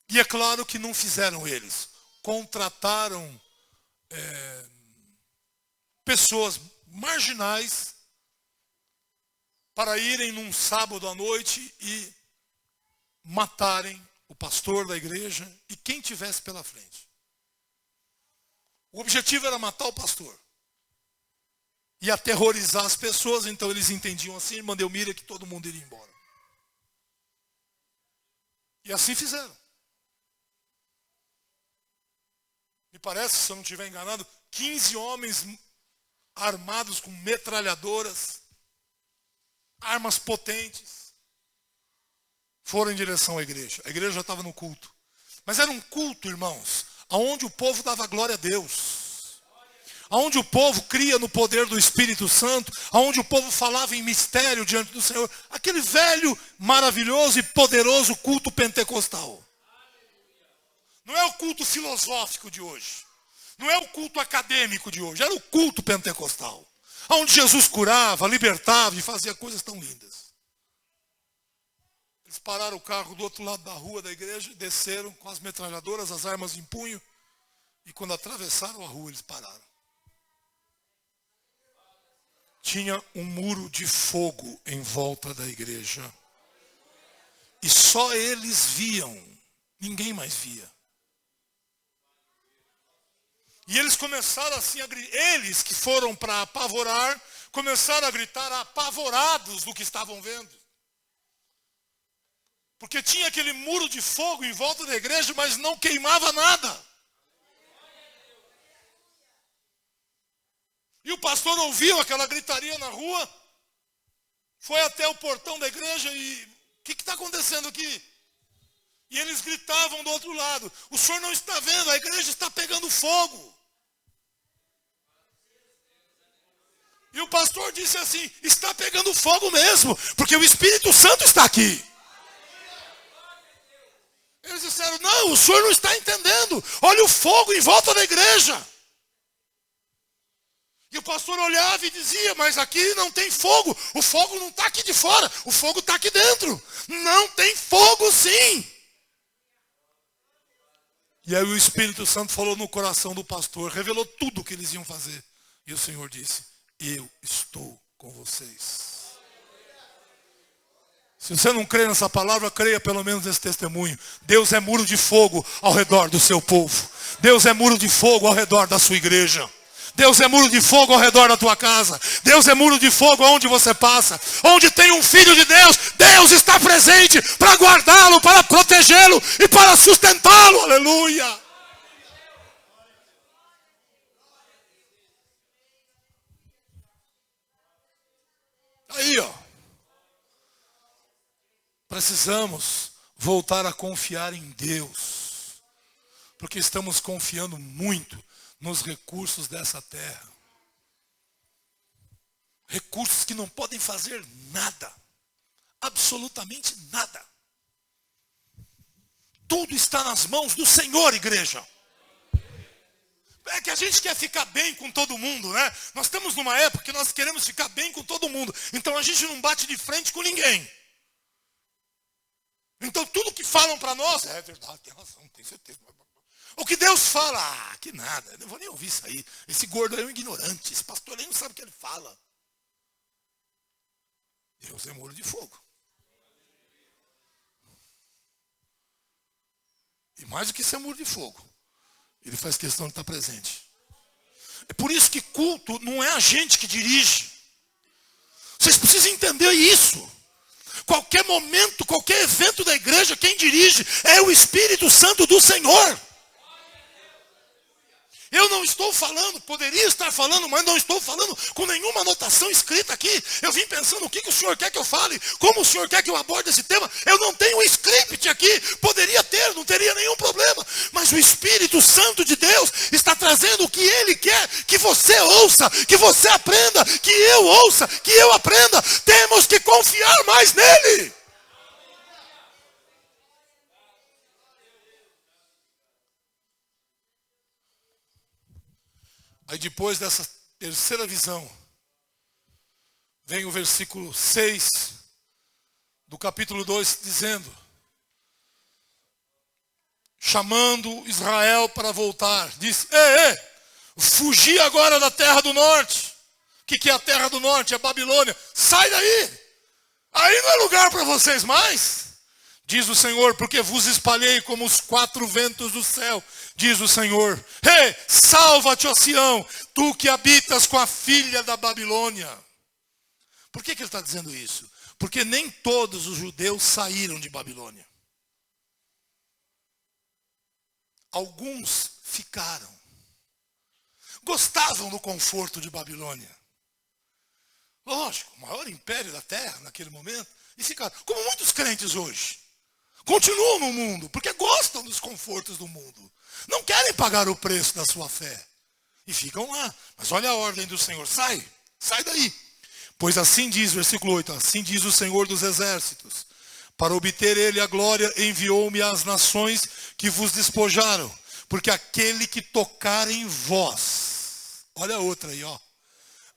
E é claro que não fizeram eles. Contrataram pessoas marginais para irem num sábado à noite e matarem o pastor da igreja e quem tivesse pela frente. O objetivo era matar o pastor. E aterrorizar as pessoas, então eles entendiam assim, irmã Delmira, que todo mundo iria embora. E assim fizeram. Me parece, se eu não estiver enganado, 15 homens armados com metralhadoras, armas potentes, foram em direção à igreja. A igreja já estava no culto. Mas era um culto, irmãos, onde o povo dava glória a Deus. Onde o povo cria no poder do Espírito Santo, onde o povo falava em mistério diante do Senhor. Aquele velho, maravilhoso e poderoso culto pentecostal. Não é o culto filosófico de hoje. Não é o culto acadêmico de hoje. Era o culto pentecostal. Onde Jesus curava, libertava e fazia coisas tão lindas. Eles pararam o carro do outro lado da rua da igreja, desceram com as metralhadoras, as armas em punho. E quando atravessaram a rua, eles pararam. Tinha um muro de fogo em volta da igreja. E só eles viam. Ninguém mais via. E eles começaram assim a gritar. Eles que foram para apavorar, começaram a gritar apavorados do que estavam vendo. Porque tinha aquele muro de fogo em volta da igreja, mas não queimava nada. E o pastor ouviu aquela gritaria na rua, foi até o portão da igreja e... O que está acontecendo aqui? E eles gritavam do outro lado, o senhor não está vendo, a igreja está pegando fogo. E o pastor disse assim, está pegando fogo mesmo, porque o Espírito Santo está aqui. Eles disseram, não, o senhor não está entendendo, olha o fogo em volta da igreja. E o pastor olhava e dizia, mas aqui não tem fogo. O fogo não está aqui de fora, o fogo está aqui dentro. Não tem fogo sim. E aí o Espírito Santo falou no coração do pastor, revelou tudo o que eles iam fazer. E o Senhor disse, eu estou com vocês. Se você não crê nessa palavra, creia pelo menos nesse testemunho. Deus é muro de fogo ao redor do seu povo. Deus é muro de fogo ao redor da sua igreja. Deus é muro de fogo ao redor da tua casa. Deus é muro de fogo onde você passa. Onde tem um filho de Deus, Deus está presente para guardá-lo, para protegê-lo e para sustentá-lo. Aleluia! Aí, ó. Precisamos voltar a confiar em Deus. Porque estamos confiando muito nos recursos dessa terra. Recursos que não podem fazer nada. Absolutamente nada. Tudo está nas mãos do Senhor, igreja. É que a gente quer ficar bem com todo mundo, né? Nós estamos numa época que nós queremos ficar bem com todo mundo. Então a gente não bate de frente com ninguém. Então tudo que falam para nós, é verdade, tem razão, tem certeza. O que Deus fala, que nada, eu não vou nem ouvir isso aí. Esse gordo aí é um ignorante, esse pastor aí não sabe o que ele fala. Deus é muro de fogo. E mais do que ser muro de fogo, ele faz questão de estar presente. É por isso que culto não é a gente que dirige. Vocês precisam entender isso. Qualquer momento, qualquer evento da igreja, quem dirige é o Espírito Santo do Senhor. Eu não estou falando, poderia estar falando, mas não estou falando com nenhuma anotação escrita aqui. Eu vim pensando o que o senhor quer que eu fale, como o senhor quer que eu aborde esse tema. Eu não tenho um script aqui, poderia ter, não teria nenhum problema. Mas o Espírito Santo de Deus está trazendo o que Ele quer que você ouça, que você aprenda, que eu ouça, que eu aprenda. Temos que confiar mais nele. Aí depois dessa terceira visão, vem o versículo 6 do capítulo 2 dizendo, chamando Israel para voltar, diz, fugi agora da terra do norte. O que é a terra do norte? É a Babilônia. Sai daí! Aí não é lugar para vocês mais. Diz o Senhor, porque vos espalhei como os quatro ventos do céu. Diz o Senhor, ei, salva-te, ó Sião, tu que habitas com a filha da Babilônia. Por que ele está dizendo isso? Porque nem todos os judeus saíram de Babilônia. Alguns ficaram. Gostavam do conforto de Babilônia. Lógico, o maior império da terra naquele momento. E ficaram, como muitos crentes hoje. Continuam no mundo, porque gostam dos confortos do mundo. Não querem pagar o preço da sua fé. E ficam lá. Mas olha a ordem do Senhor. Sai daí. Pois assim diz, versículo 8, assim diz o Senhor dos exércitos. Para obter ele a glória, enviou-me às nações que vos despojaram. Porque aquele que tocar em vós, olha a outra aí, ó.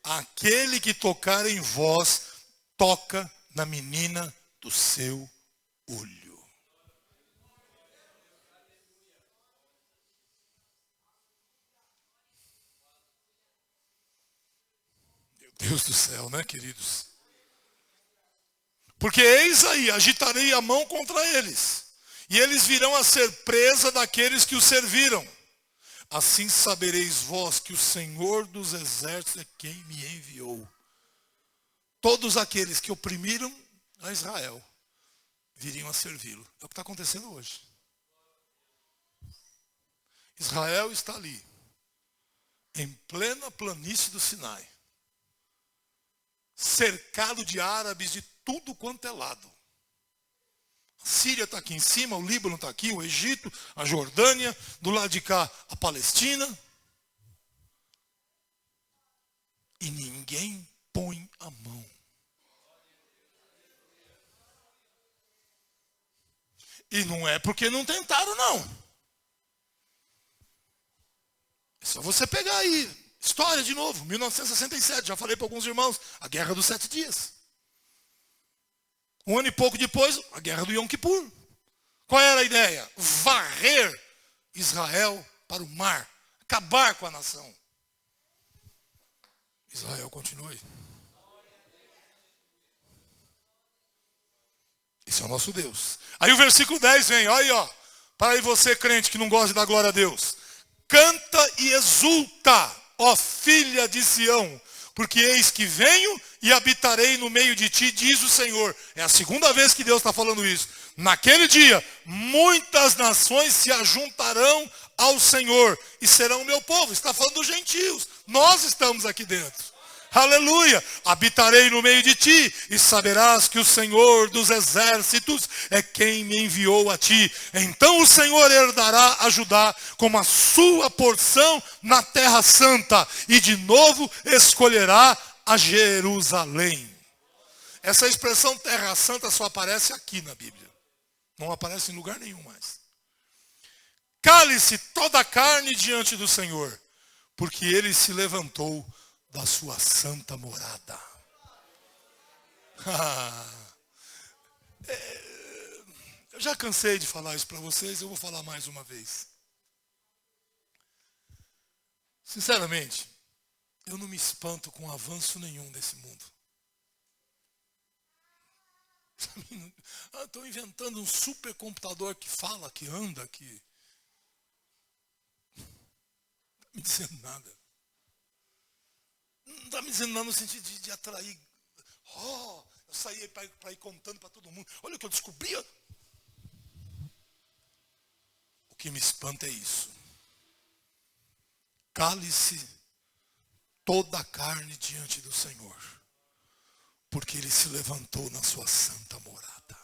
Aquele que tocar em vós, toca na menina do seu olho. Meu Deus do céu, né, queridos? Porque eis aí, agitarei a mão contra eles, e eles virão a ser presa daqueles que os serviram. Assim sabereis vós que o Senhor dos exércitos é quem me enviou. Todos aqueles que oprimiram a Israel viriam a servi-lo. É o que está acontecendo hoje. Israel está ali, em plena planície do Sinai, cercado de árabes de tudo quanto é lado. A Síria está aqui em cima, o Líbano está aqui, o Egito, a Jordânia, do lado de cá a Palestina. E ninguém põe a mão. E não é porque não tentaram, não. É só você pegar aí, história de novo, 1967, já falei para alguns irmãos, a Guerra dos 7 Dias. Um ano e pouco depois, a Guerra do Yom Kippur. Qual era a ideia? Varrer Israel para o mar, acabar com a nação. Israel continue. Esse é o nosso Deus. Aí o versículo 10 vem, olha aí, ó. Para aí você, crente, que não gosta da glória a Deus. Canta e exulta, ó filha de Sião, porque eis que venho e habitarei no meio de ti, diz o Senhor. É a segunda vez que Deus está falando isso. Naquele dia, muitas nações se ajuntarão ao Senhor e serão meu povo. Está falando dos gentios. Nós estamos aqui dentro. Aleluia! Habitarei no meio de ti e saberás que o Senhor dos exércitos é quem me enviou a ti. Então o Senhor herdará a Judá como a sua porção na terra santa e de novo escolherá a Jerusalém. Essa expressão terra santa só aparece aqui na Bíblia. Não aparece em lugar nenhum mais. Cale-se toda a carne diante do Senhor, porque ele se levantou da sua santa morada. Eu já cansei de falar isso para vocês, eu vou falar mais uma vez. Sinceramente, eu não me espanto com avanço nenhum desse mundo. Estou inventando um supercomputador que fala, que anda, que... Não está me dizendo nada. Não está me dizendo nada no sentido de atrair. Eu saí para ir contando para todo mundo. Olha o que eu descobri. O que me espanta é isso. Cale-se toda a carne diante do Senhor, porque ele se levantou na sua santa morada.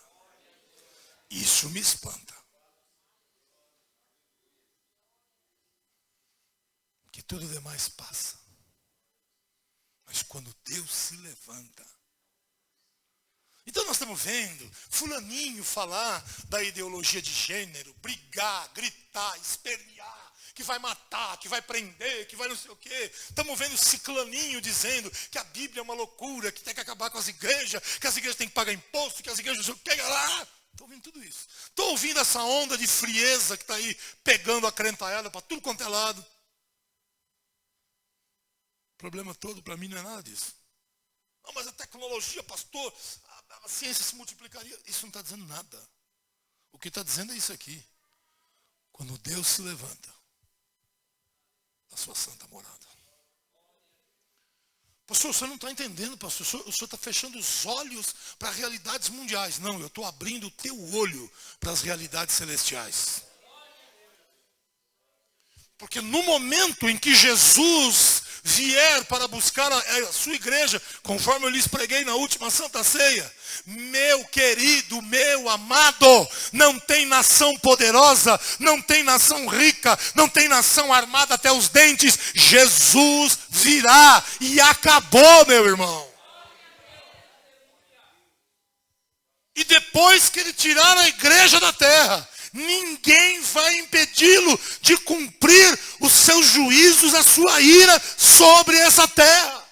Isso me espanta. Que tudo demais passa. Mas quando Deus se levanta. Então nós estamos vendo fulaninho falar da ideologia de gênero, brigar, gritar, espernear, que vai matar, que vai prender, que vai não sei o quê. Estamos vendo ciclaninho dizendo que a Bíblia é uma loucura, que tem que acabar com as igrejas, que as igrejas têm que pagar imposto, que as igrejas não sei o quê. Estou ouvindo tudo isso. Estou ouvindo essa onda de frieza que está aí pegando a crentalhada para tudo quanto é lado. O problema todo para mim não é nada disso. Não, mas a tecnologia, pastor, a ciência se multiplicaria. Isso não está dizendo nada. O que está dizendo é isso aqui. Quando Deus se levanta da sua santa morada. Pastor, você não está entendendo, pastor. O senhor está fechando os olhos para realidades mundiais. Não, eu estou abrindo o teu olho para as realidades celestiais. Porque no momento em que Jesus vier para buscar a sua igreja, conforme eu lhes preguei na última Santa Ceia, meu querido, meu amado, não tem nação poderosa, não tem nação rica, não tem nação armada até os dentes. Jesus virá e acabou, meu irmão. E depois que ele tirar a igreja da terra, ninguém vai impedi-lo de cumprir os seus juízos, a sua ira sobre essa terra.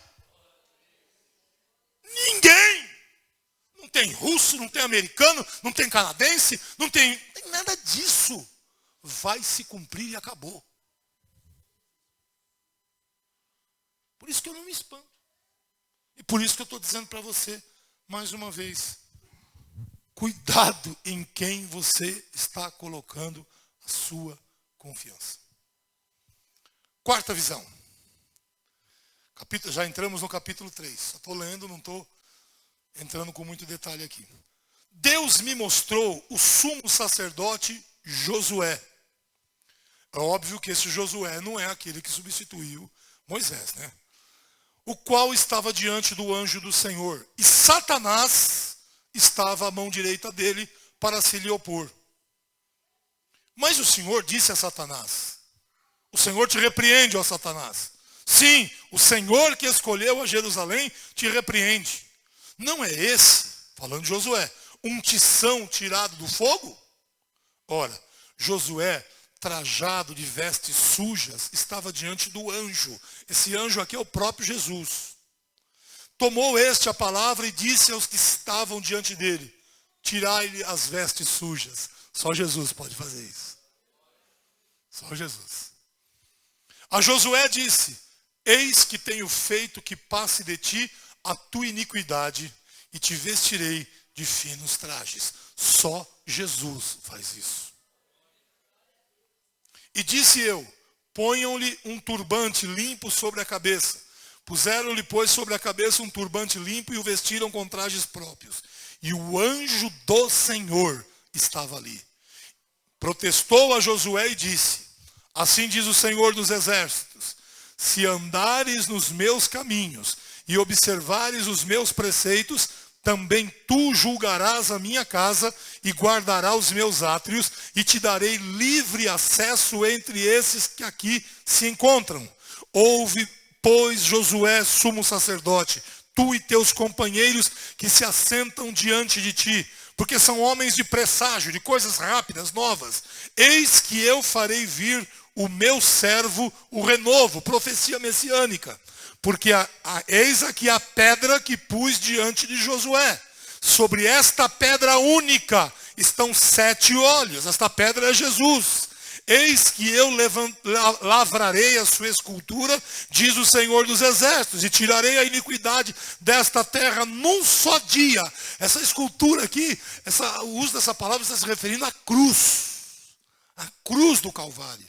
Ninguém. Não tem russo, não tem americano, não tem canadense, não tem nada disso. Vai se cumprir e acabou. Por isso que eu não me espanto. E por isso que eu estou dizendo para você, mais uma vez, cuidado em quem você está colocando a sua confiança. Quarta visão. Já entramos no capítulo 3. Só estou lendo, não estou entrando com muito detalhe aqui. Deus me mostrou o sumo sacerdote Josué. É óbvio que esse Josué não é aquele que substituiu Moisés, né? O qual estava diante do anjo do Senhor. E Satanás estava à mão direita dele para se lhe opor. Mas o Senhor disse a Satanás: o Senhor te repreende, ó Satanás. Sim, o Senhor que escolheu a Jerusalém te repreende. Não é esse, falando de Josué, um tição tirado do fogo? Ora, Josué, trajado de vestes sujas, estava diante do anjo. Esse anjo aqui é o próprio Jesus. Tomou este a palavra e disse aos que estavam diante dele: tirai-lhe as vestes sujas. Só Jesus pode fazer isso. Só Jesus. A Josué disse: eis que tenho feito que passe de ti a tua iniquidade e te vestirei de finos trajes. Só Jesus faz isso. E disse eu: ponham-lhe um turbante limpo sobre a cabeça. Puseram-lhe, pois, sobre a cabeça um turbante limpo e o vestiram com trajes próprios. E o anjo do Senhor estava ali. Protestou a Josué e disse: assim diz o Senhor dos Exércitos: se andares nos meus caminhos e observares os meus preceitos, também tu julgarás a minha casa e guardarás os meus átrios, e te darei livre acesso entre esses que aqui se encontram. Ouve, pois, Josué, sumo sacerdote, tu e teus companheiros que se assentam diante de ti, porque são homens de presságio, de coisas rápidas, novas. Eis que eu farei vir o meu servo, o renovo, profecia messiânica. Porque eis aqui a pedra que pus diante de Josué. Sobre esta pedra única estão 7 olhos. Esta pedra é Jesus. Eis que eu lavrarei a sua escultura, diz o Senhor dos Exércitos, e tirarei a iniquidade desta terra num só dia. Essa escultura aqui, o uso dessa palavra está se referindo à cruz. A cruz do Calvário.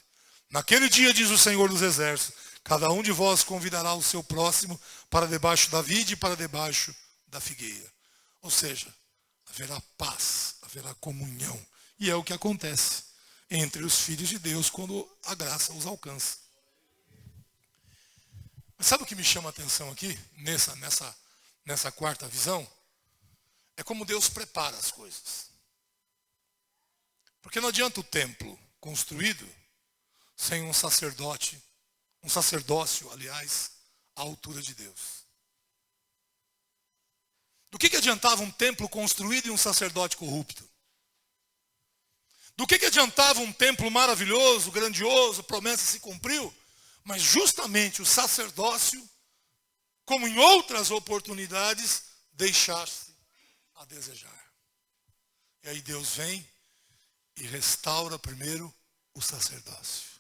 Naquele dia, diz o Senhor dos Exércitos, cada um de vós convidará o seu próximo para debaixo da vide e para debaixo da figueira. Ou seja, haverá paz, haverá comunhão. E é o que acontece entre os filhos de Deus quando a graça os alcança. Mas sabe o que me chama a atenção aqui, nessa quarta visão? É como Deus prepara as coisas. Porque não adianta o templo construído sem um sacerdócio, aliás, à altura de Deus. Do que adiantava um templo construído e um sacerdote corrupto? Do que adiantava um templo maravilhoso, grandioso, a promessa se cumpriu, mas justamente o sacerdócio, como em outras oportunidades, deixasse a desejar. E aí Deus vem e restaura primeiro o sacerdócio.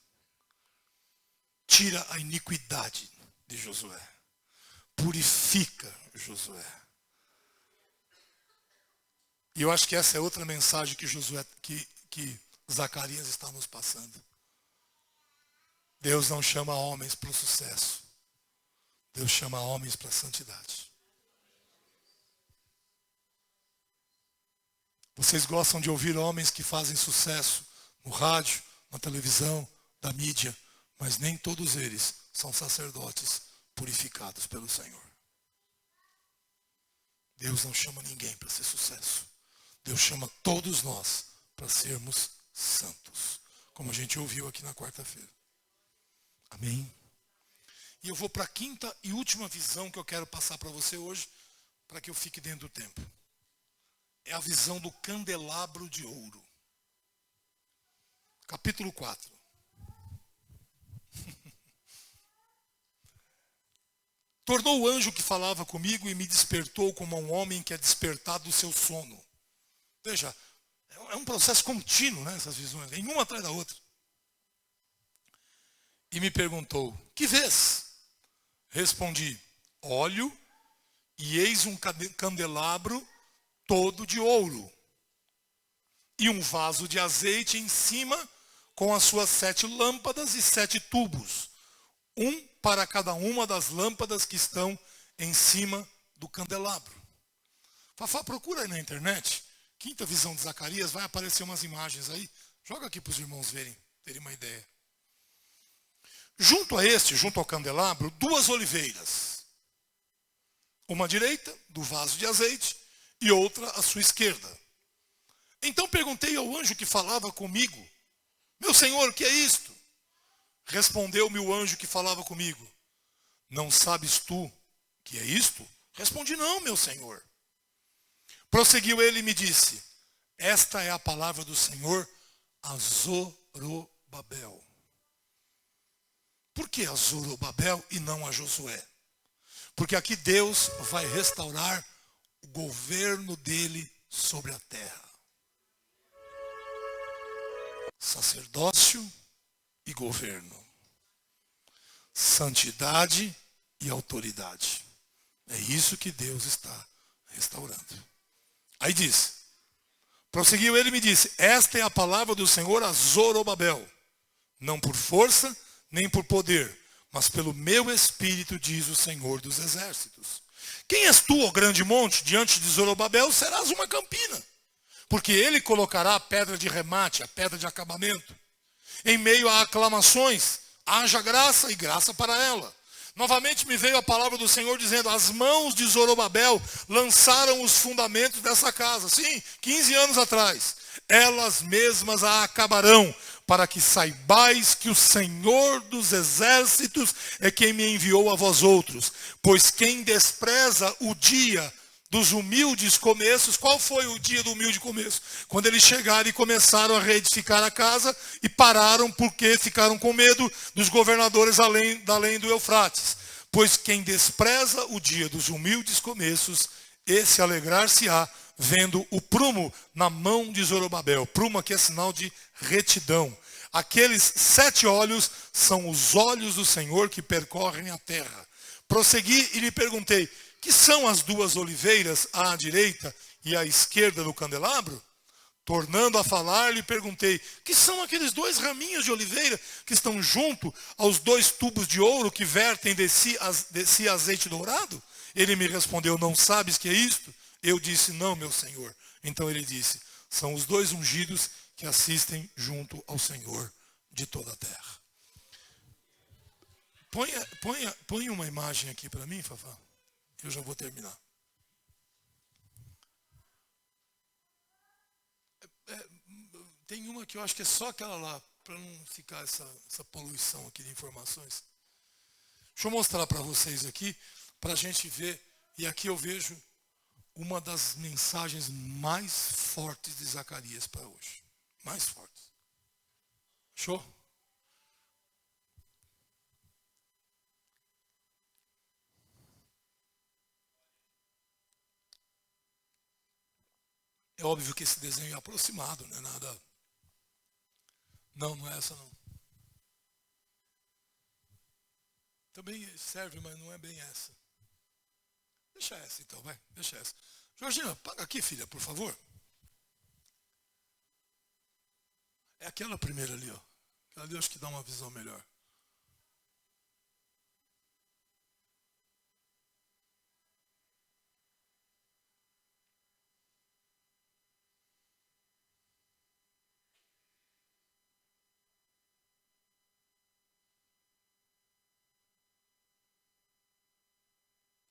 Tira a iniquidade de Josué. Purifica Josué. E eu acho que essa é outra mensagem que que Zacarias está nos passando. Deus não chama homens para o sucesso. Deus chama homens para a santidade. Vocês gostam de ouvir homens que fazem sucesso no rádio, na televisão, da mídia, mas nem todos eles são sacerdotes purificados pelo Senhor. Deus não chama ninguém para ser sucesso. Deus chama todos nós para sermos santos, como a gente ouviu aqui na quarta-feira. Amém? E eu vou para a quinta e última visão que eu quero passar para você hoje, para que eu fique dentro do tempo. É a visão do candelabro de ouro. Capítulo 4. Tornou o anjo que falava comigo e me despertou como um homem que é despertado do seu sono. Veja, é um processo contínuo, né, essas visões, em uma atrás da outra. E me perguntou, que vês? Respondi, olho e eis um candelabro todo de ouro. E um vaso de azeite em cima com as suas 7 lâmpadas e 7 tubos. Um para cada uma das lâmpadas que estão em cima do candelabro. Fafá, procura aí na internet. Quinta visão de Zacarias, vai aparecer umas imagens aí. Joga aqui para os irmãos verem, terem uma ideia. Junto ao candelabro, 2 oliveiras. Uma à direita, do vaso de azeite, e outra à sua esquerda. Então perguntei ao anjo que falava comigo, meu senhor, o que é isto? Respondeu-me o anjo que falava comigo, não sabes tu que é isto? Respondi, não, meu senhor. Prosseguiu ele e me disse, esta é a palavra do Senhor a Zorobabel. Por que a Zorobabel e não a Josué? Porque aqui Deus vai restaurar o governo dele sobre a terra. Sacerdócio e governo. Santidade e autoridade. É isso que Deus está restaurando. Aí diz, prosseguiu ele e me disse, esta é a palavra do Senhor a Zorobabel, não por força, nem por poder, mas pelo meu espírito, diz o Senhor dos exércitos. Quem és tu, ó grande monte? Diante de Zorobabel serás uma campina, porque ele colocará a pedra de remate, a pedra de acabamento. Em meio a aclamações, haja graça e graça para ela. Novamente me veio a palavra do Senhor dizendo, as mãos de Zorobabel lançaram os fundamentos dessa casa. Sim, 15 anos atrás. Elas mesmas a acabarão, para que saibais que o Senhor dos exércitos é quem me enviou a vós outros. Pois quem despreza o dia dos humildes começos, qual foi o dia do humilde começo? Quando eles chegaram e começaram a reedificar a casa e pararam porque ficaram com medo dos governadores além do Eufrates. Pois quem despreza o dia dos humildes começos, esse alegrar-se-á vendo o prumo na mão de Zorobabel. Prumo aqui é sinal de retidão. Aqueles 7 olhos são os olhos do Senhor que percorrem a terra. Prossegui e lhe perguntei, que são as 2 oliveiras à direita e à esquerda do candelabro? Tornando a falar, lhe perguntei, que são aqueles 2 raminhos de oliveira que estão junto aos 2 tubos de ouro que vertem de si azeite dourado? Ele me respondeu, não sabes que é isto? Eu disse, não, meu Senhor. Então ele disse, são os 2 ungidos que assistem junto ao Senhor de toda a terra. Põe uma imagem aqui para mim, Fafá. Eu já vou terminar. Tem uma que eu acho que é só aquela lá, para não ficar essa poluição aqui de informações. Deixa eu mostrar para vocês aqui, para a gente ver. E aqui eu vejo uma das mensagens mais fortes de Zacarias para hoje. Mais fortes. Show? É óbvio que esse desenho é aproximado, não é nada. Não é essa não. Também serve, mas não é bem essa. Deixa essa então, vai. Deixa essa. Georgina, paga aqui, filha, por favor. É aquela primeira ali, ó. Aquela ali eu acho que dá uma visão melhor.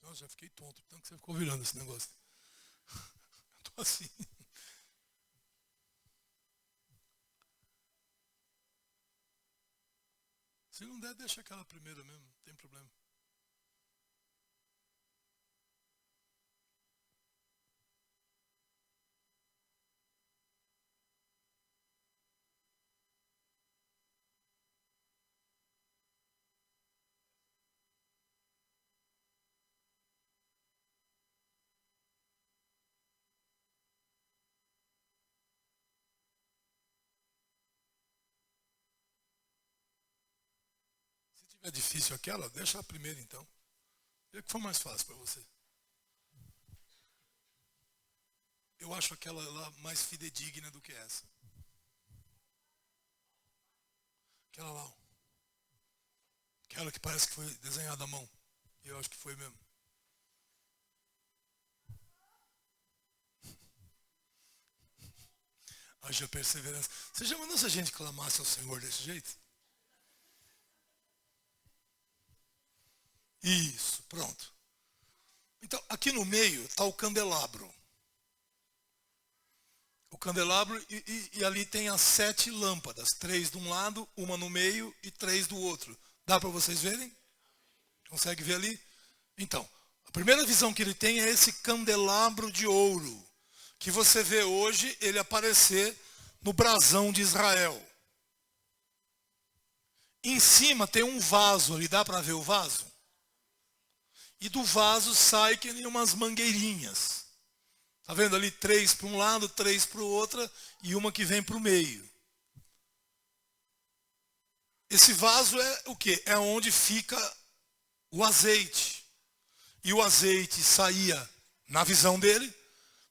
Nossa, já fiquei tonto, tanto que você ficou virando esse negócio. Eu tô assim. Se não der, deixa aquela primeira mesmo, não tem problema. Se tiver difícil aquela, deixa a primeira então. Vê que for mais fácil para você. Eu acho aquela lá mais fidedigna do que essa. Aquela lá, ó. Aquela que parece que foi desenhada à mão. Eu acho que foi mesmo. Haja perseverança. Você já mandou se a gente clamasse ao Senhor desse jeito? Isso, pronto. Então, aqui no meio está o candelabro. O candelabro e ali tem as 7 lâmpadas. 3 de um lado, uma no meio e 3 do outro. Dá para vocês verem? Consegue ver ali? Então, a primeira visão que ele tem é esse candelabro de ouro. Que você vê hoje ele aparecer no brasão de Israel. Em cima tem um vaso ali, dá para ver o vaso? E do vaso sai que nem umas mangueirinhas. Está vendo ali 3 para um lado, 3 para o outro e uma que vem para o meio. Esse vaso é o quê? É onde fica o azeite. E o azeite saía, na visão dele,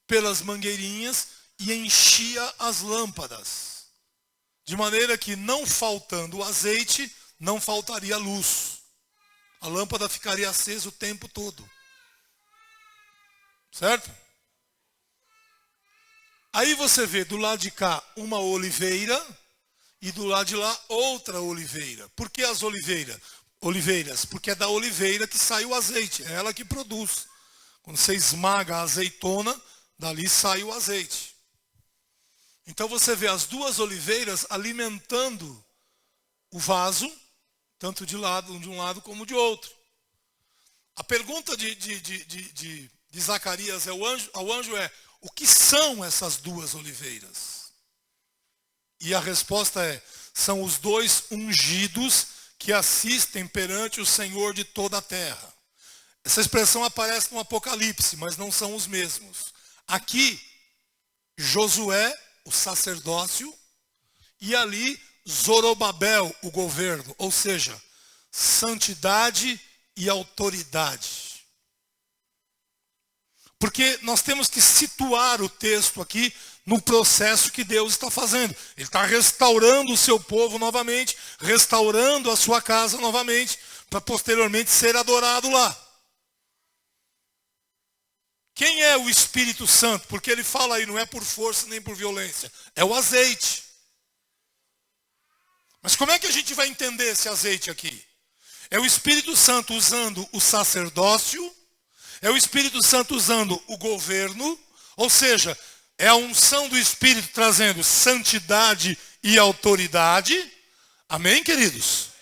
pelas mangueirinhas e enchia as lâmpadas. De maneira que, não faltando o azeite, não faltaria luz. A lâmpada ficaria acesa o tempo todo. Certo? Aí você vê do lado de cá uma oliveira e do lado de lá outra oliveira. Por que as oliveiras? Porque é da oliveira que sai o azeite, é ela que produz. Quando você esmaga a azeitona, dali sai o azeite. Então você vê as duas oliveiras alimentando o vaso, tanto de um lado como de outro. A pergunta de Zacarias ao anjo é: o que são essas duas oliveiras? E a resposta é: são os 2 ungidos que assistem perante o Senhor de toda a terra. Essa expressão aparece no Apocalipse, mas não são os mesmos. Aqui, Josué, o sacerdócio, e ali Zorobabel, o governo, ou seja, santidade e autoridade. Porque nós temos que situar o texto aqui no processo que Deus está fazendo. Ele está restaurando o seu povo novamente, restaurando a sua casa novamente, para posteriormente ser adorado lá. Quem é o Espírito Santo? Porque ele fala aí, não é por força nem por violência, é o azeite. Mas como é que a gente vai entender esse azeite aqui? É o Espírito Santo usando o sacerdócio, é o Espírito Santo usando o governo, ou seja, é a unção do Espírito trazendo santidade e autoridade. Amém, queridos?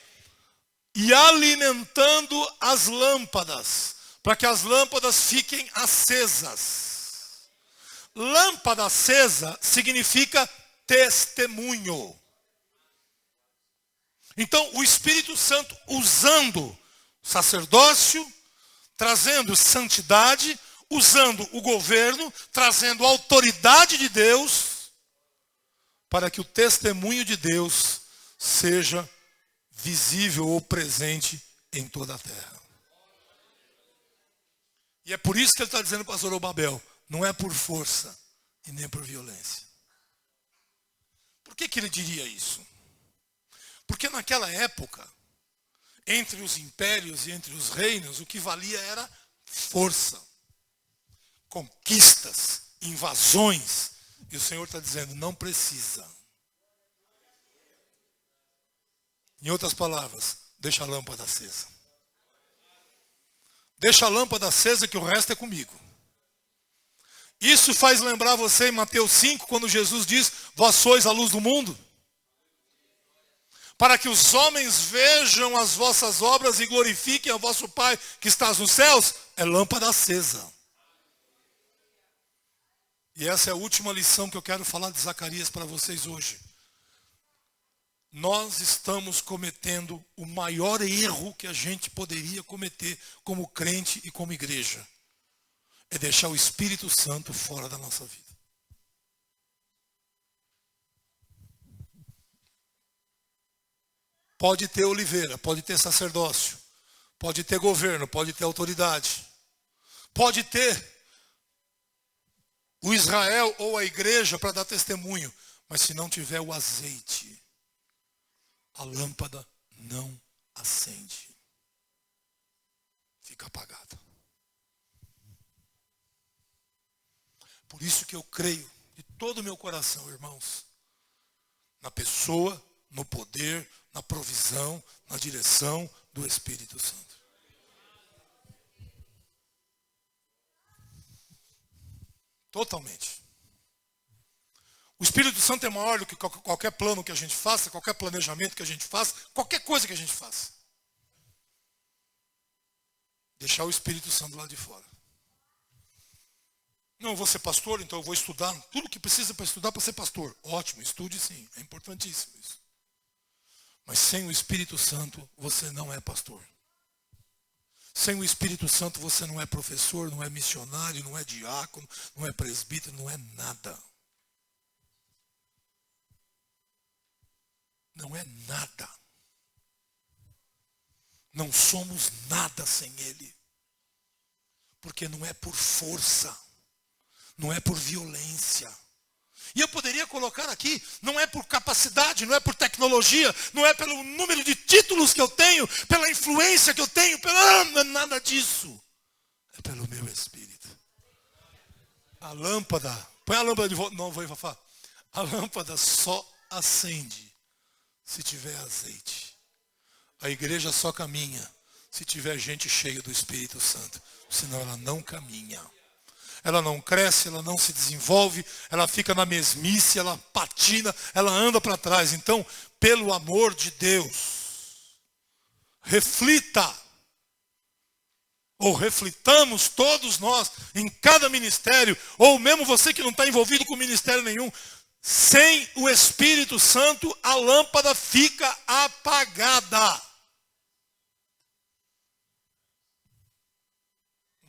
E alimentando as lâmpadas, para que as lâmpadas fiquem acesas. Lâmpada acesa significa testemunho. Então, o Espírito Santo usando o sacerdócio, trazendo santidade, usando o governo, trazendo a autoridade de Deus, para que o testemunho de Deus seja visível ou presente em toda a terra. E é por isso que ele está dizendo para Zorobabel, não é por força e nem por violência. Por que ele diria isso? Porque naquela época, entre os impérios e entre os reinos, o que valia era força, conquistas, invasões. E o Senhor está dizendo, não precisa. Em outras palavras, deixa a lâmpada acesa. Deixa a lâmpada acesa que o resto é comigo. Isso faz lembrar você em Mateus 5, quando Jesus diz, vós sois a luz do mundo. Para que os homens vejam as vossas obras e glorifiquem a vosso Pai que estás nos céus, é lâmpada acesa. E essa é a última lição que eu quero falar de Zacarias para vocês hoje. Nós estamos cometendo o maior erro que a gente poderia cometer como crente e como igreja. É deixar o Espírito Santo fora da nossa vida. Pode ter oliveira, pode ter sacerdócio, pode ter governo, pode ter autoridade, pode ter o Israel ou a igreja para dar testemunho, mas se não tiver o azeite, a lâmpada não acende, fica apagada. Por isso que eu creio de todo o meu coração, irmãos, na pessoa, no poder, na provisão, na direção do Espírito Santo. Totalmente. O Espírito Santo é maior do que qualquer plano que a gente faça, qualquer planejamento que a gente faça, qualquer coisa que a gente faça. Deixar o Espírito Santo lá de fora. Não, eu vou ser pastor, então eu vou estudar tudo que precisa para estudar para ser pastor. Ótimo, estude sim, é importantíssimo isso. Mas sem o Espírito Santo, você não é pastor. Sem o Espírito Santo, você não é professor, não é missionário, não é diácono, não é presbítero, não é nada. Não é nada. Não somos nada sem Ele. Porque não é por força, não é por violência. E eu poderia colocar aqui, não é por capacidade, não é por tecnologia, não é pelo número de títulos que eu tenho, pela influência que eu tenho, não é nada disso. É pelo meu Espírito. A lâmpada, põe a lâmpada de volta, não, vou Fafá. A lâmpada só acende se tiver azeite. A igreja só caminha se tiver gente cheia do Espírito Santo, senão ela não caminha. Ela não cresce, ela não se desenvolve, ela fica na mesmice, ela patina, ela anda para trás. Então, pelo amor de Deus, reflita, ou reflitamos todos nós, em cada ministério, ou mesmo você que não está envolvido com ministério nenhum, sem o Espírito Santo, a lâmpada fica apagada.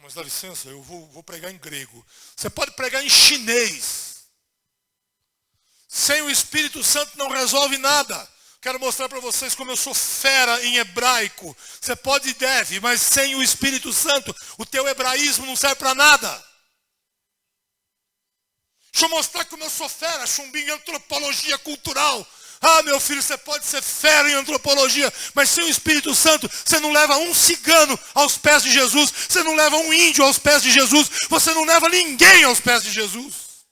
Mas dá licença, eu vou pregar em grego. Você pode pregar em chinês. Sem o Espírito Santo não resolve nada. Quero mostrar para vocês como eu sou fera em hebraico. Você pode e deve, mas sem o Espírito Santo, o teu hebraísmo não serve para nada. Deixa eu mostrar como eu sou fera, chumbinho em antropologia cultural. Ah, meu filho, você pode ser fera em antropologia, mas sem o Espírito Santo, você não leva um cigano aos pés de Jesus, você não leva um índio aos pés de Jesus, você não leva ninguém aos pés de Jesus.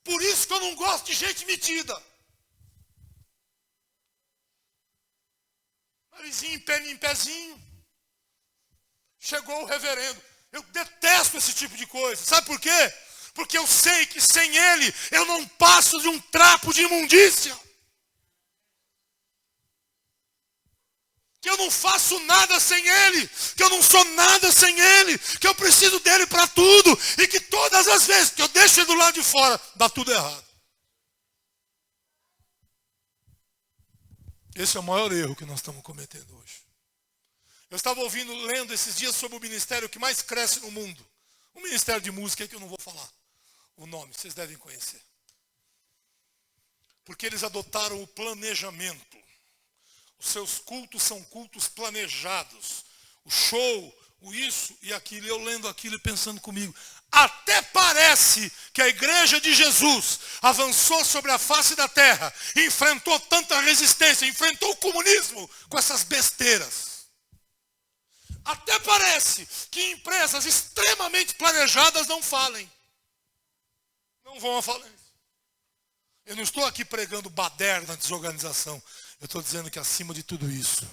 Por isso que eu não gosto de gente metida. Narizinho em pezinho. Chegou o reverendo. Eu detesto esse tipo de coisa. Sabe por quê? Porque eu sei que sem Ele, eu não passo de um trapo de imundícia. Que eu não faço nada sem Ele. Que eu não sou nada sem Ele. Que eu preciso dEle para tudo. E que todas as vezes que eu deixo Ele do lado de fora, dá tudo errado. Esse é o maior erro que nós estamos cometendo hoje. Eu estava lendo esses dias sobre o ministério que mais cresce no mundo. O ministério de música que eu não vou falar o nome, vocês devem conhecer. Porque eles adotaram o planejamento. Os seus cultos são cultos planejados. O show, o isso e aquilo. Eu lendo aquilo e pensando comigo. Até parece que a igreja de Jesus avançou sobre a face da terra, enfrentou tanta resistência, enfrentou o comunismo com essas besteiras. Até parece que empresas extremamente planejadas não falem. Não vão à falência. Eu não estou aqui pregando baderna, desorganização. Eu estou dizendo que acima de tudo isso,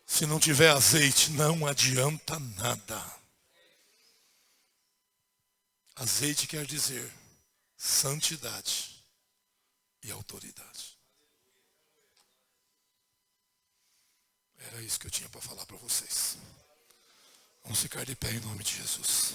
se não tiver azeite, não adianta nada. Azeite quer dizer santidade e autoridade. Era isso que eu tinha para falar para vocês. Vamos ficar de pé em nome de Jesus.